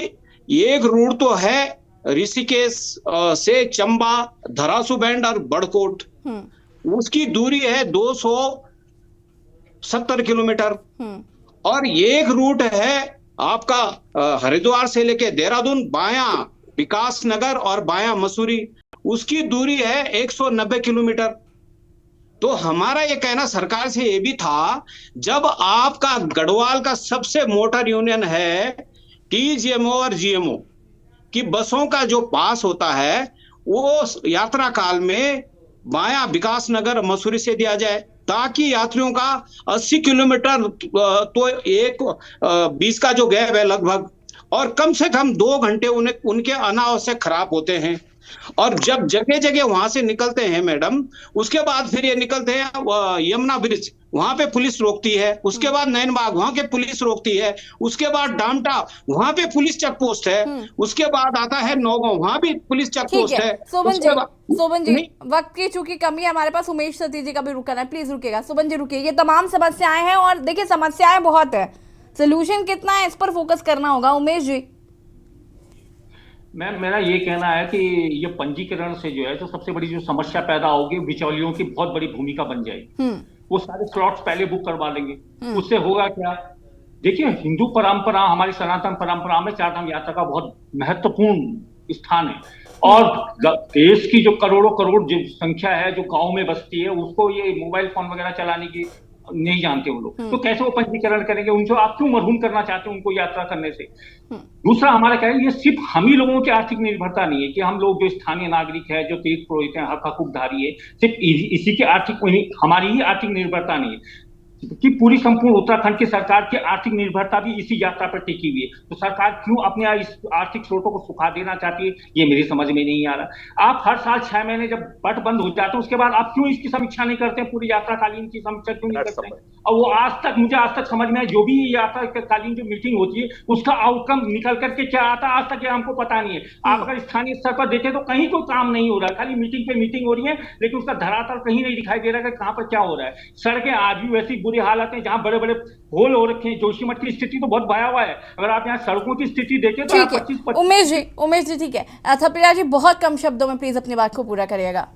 एक रूट तो है ऋषिकेश से चंबा, धरासू बैंड और बड़कोट, उसकी दूरी है 270 किलोमीटर। और एक रूट है आपका हरिद्वार से लेके देहरादून बायां विकास नगर और बायां मसूरी, उसकी दूरी है 190 किलोमीटर। तो हमारा ये कहना सरकार से ये भी था, जब आपका गढ़वाल का सबसे मोटर यूनियन है टीजीएमओ और जीएमओ की बसों का जो पास होता है वो यात्रा काल में बायां विकास नगर मसूरी से दिया जाए, ताकि यात्रियों का 80 किलोमीटर तो 20 का जो गैप है लगभग, और कम से कम 2 घंटे उनके अनावश्यक खराब होते हैं। और जब जगह जगह वहां से निकलते हैं मैडम, उसके बाद फिर ये निकलते हैं यमुना ब्रिज, वहां पे पुलिस रोकती है, उसके बाद नैनबाग वहां के पुलिस रोकती है, उसके बाद डामटा वहां पे पुलिस चेक पोस्ट है, उसके बाद आता है नौगांव, वहां भी पुलिस चेक पोस्ट है। शोभन जी वक्त की चूंकि कमी है हमारे पास, उमेश सती जी का भी रुकना है, प्लीज रुकेगा। शोभन जी रुकिए, ये तमाम समस्याएं हैं और देखिए समस्याएं बहुत है, सोल्यूशन कितना है इस पर फोकस करना होगा। उमेश जी। मैम मेरा ये कहना है कि ये पंजीकरण से जो है तो सबसे बड़ी जो समस्या पैदा होगी, बिचौलियों की बहुत बड़ी भूमिका बन जाएगी। वो सारे स्लॉट्स पहले बुक करवा लेंगे, उससे होगा क्या? देखिए हिंदू परंपरा, हमारी सनातन परंपरा में चारधाम यात्रा का बहुत महत्वपूर्ण स्थान है, और देश की जो करोड़ों करोड़ जो संख्या है जो गाँव में बसती है, उसको ये मोबाइल फोन वगैरह चलाने की नहीं जानते वो लोग, तो कैसे वो पंजीकरण करेंगे? उनको आप क्यों मरहूम करना चाहते हैं उनको यात्रा करने से? दूसरा हमारा क्या है, ये सिर्फ हम ही लोगों की आर्थिक निर्भरता नहीं है कि हम लोग जो स्थानीय नागरिक है, जो तीर्थ पुरोहित है, हक हकूकधारी है, सिर्फ इसी की आर्थिक, हमारी ही आर्थिक निर्भरता नहीं है कि पूरी संपूर्ण उत्तराखंड की सरकार की आर्थिक निर्भरता भी इसी यात्रा पर टिकी हुई है। तो सरकार क्यों अपने इस आर्थिक स्रोतों को सुखा देना चाहती है, ये मेरी समझ में नहीं आ रहा। आप हर साल 6 महीने जब बट बंद हो जाते हैं उसके बाद आप क्यों इसकी समीक्षा नहीं करते हैं? पूरी यात्रा कालीन की समीक्षा क्यों नहीं करते हैं? और वो मुझे आज तक समझ में आया, जो भी यात्रा कालीन जो मीटिंग होती है उसका आउटकम निकल करके क्या आता है आज तक ये हमको पता नहीं है। आप अगर स्थानीय स्तर पर देखें तो कहीं कोई काम नहीं हो रहा है, खाली मीटिंग पे मीटिंग हो रही है, लेकिन उसका धरातल कहीं नहीं दिखाई दे रहा है कि कहां पर क्या हो रहा है। सड़कें आज भी वैसी बुरी हालत है जहां बड़े बड़े होल हो रखे हैं। जोशीमठ की स्थिति तो बहुत भयावह है, अगर आप यहाँ सड़कों की स्थिति देखें तो 25-25। उमेश जी ठीक है, थपलिया जी बहुत कम शब्दों में प्लीज अपनी बात को पूरा करिएगा।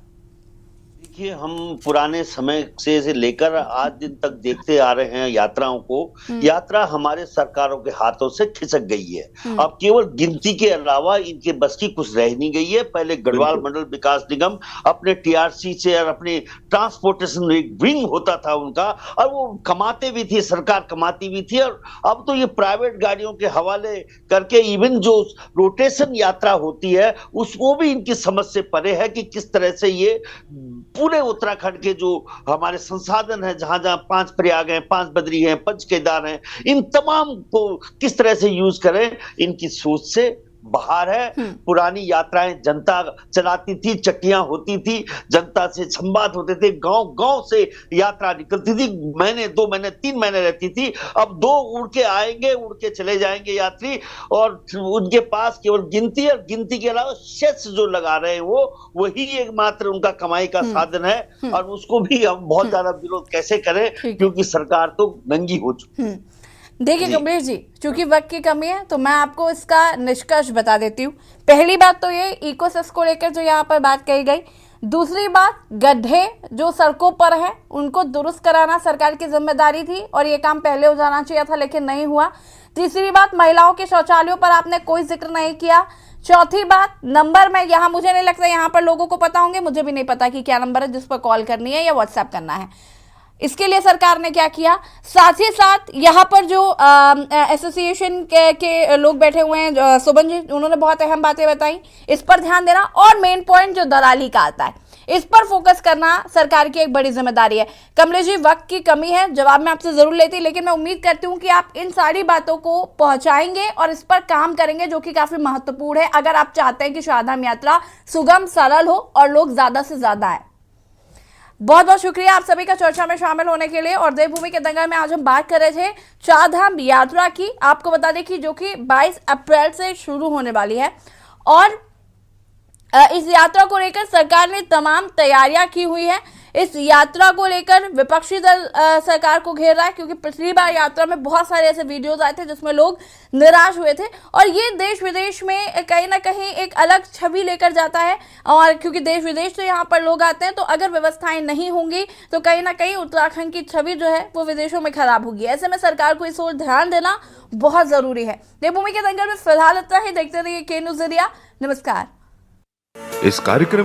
देखिए, हम पुराने समय से लेकर आज दिन तक देखते आ रहे हैं यात्राओं को। यात्रा हमारे सरकारों के हाथों से खिसक गई है। अब केवल गिनती के अलावा इनके बस की कुछ रह नहीं गई है। पहले गढ़वाल मंडल विकास निगम अपने टीआरसी से और अपने ट्रांसपोर्टेशन एक विंग होता था उनका, और वो कमाते भी थी, सरकार कमाती भी थी। और अब तो ये प्राइवेट गाड़ियों के हवाले करके इवन जो रोटेशन यात्रा होती है उसको भी इनकी समझ से परे है कि किस तरह से ये पूरे उत्तराखंड के जो हमारे संसाधन है, जहां जहां 5 प्रयाग हैं, 5 बद्री हैं, 5 केदार हैं, इन तमाम को किस तरह से यूज करें, इनकी सोच से बाहर है। पुरानी यात्राएं जनता चलाती थी, चट्टियां होती थी, जनता से संवाद होते थे, गांव गांव से यात्रा निकलती थी, महीने 2 महीने 3 महीने रहती थी। अब 2 उड़ के आएंगे, उड़ के चले जाएंगे यात्री, और उनके पास केवल गिनती और गिनती के अलावा सेस जो लगा रहे हैं वो वही एकमात्र उनका कमाई का साधन है। और उसको भी हम बहुत ज्यादा विरोध कैसे करें, क्योंकि सरकार तो नंगी हो चुकी है। देखिए कमलेश जी, चूंकि वक्त की कमी है तो मैं आपको इसका निष्कर्ष बता देती हूँ। पहली बात तो ये इकोसिस को लेकर जो यहाँ पर बात कही गई। दूसरी बात, गड्ढे जो सड़कों पर हैं उनको दुरुस्त कराना सरकार की जिम्मेदारी थी और ये काम पहले हो जाना चाहिए था, लेकिन नहीं हुआ। तीसरी बात, महिलाओं के शौचालयों पर आपने कोई जिक्र नहीं किया। चौथी बात, नंबर में यहाँ मुझे नहीं लगता यहाँ पर लोगों को पता होंगे, मुझे भी नहीं पता कि क्या नंबर है जिस पर कॉल करनी है या व्हाट्सएप करना है। इसके लिए सरकार ने क्या किया, साथ ही साथ यहाँ पर जो एसोसिएशन के लोग बैठे हुए हैं, सुबन जी, उन्होंने बहुत अहम बातें बताई, इस पर ध्यान देना। और मेन पॉइंट जो दलाली का आता है, इस पर फोकस करना सरकार की एक बड़ी जिम्मेदारी है। कमलेश जी, वक्त की कमी है, जवाब मैं आपसे जरूर लेती, लेकिन मैं उम्मीद करती हूँ कि आप इन सारी बातों को पहुंचाएंगे और इस पर काम करेंगे, जो कि काफी महत्वपूर्ण है अगर आप चाहते हैं कि चारधाम यात्रा सुगम, सरल हो और लोग ज्यादा से ज्यादा आए। बहुत बहुत शुक्रिया आप सभी का चर्चा में शामिल होने के लिए। और देवभूमि के दंगल में आज हम बात कर रहे थे चारधाम यात्रा की। आपको बता दें कि जो कि 22 अप्रैल से शुरू होने वाली है और इस यात्रा को लेकर सरकार ने तमाम तैयारियां की हुई है। इस यात्रा को लेकर विपक्षी दल सरकार को घेर रहा है, क्योंकि पिछली बार यात्रा में बहुत सारे ऐसे वीडियोस आए थे जिसमें लोग निराश हुए थे और ये देश विदेश में कहीं ना कहीं एक अलग छवि लेकर जाता है। और क्योंकि देश विदेश से यहाँ पर लोग आते हैं, तो अगर व्यवस्थाएं नहीं होंगी तो कहीं ना कहीं उत्तराखंड की छवि जो है वो विदेशों में खराब होगी। ऐसे में सरकार को इस ओर ध्यान देना बहुत जरूरी है। देवभूमि के दंगल में फिलहाल इतना ही। देखते रहिए के न्यूज़ इंडिया। नमस्कार। इस कार्यक्रम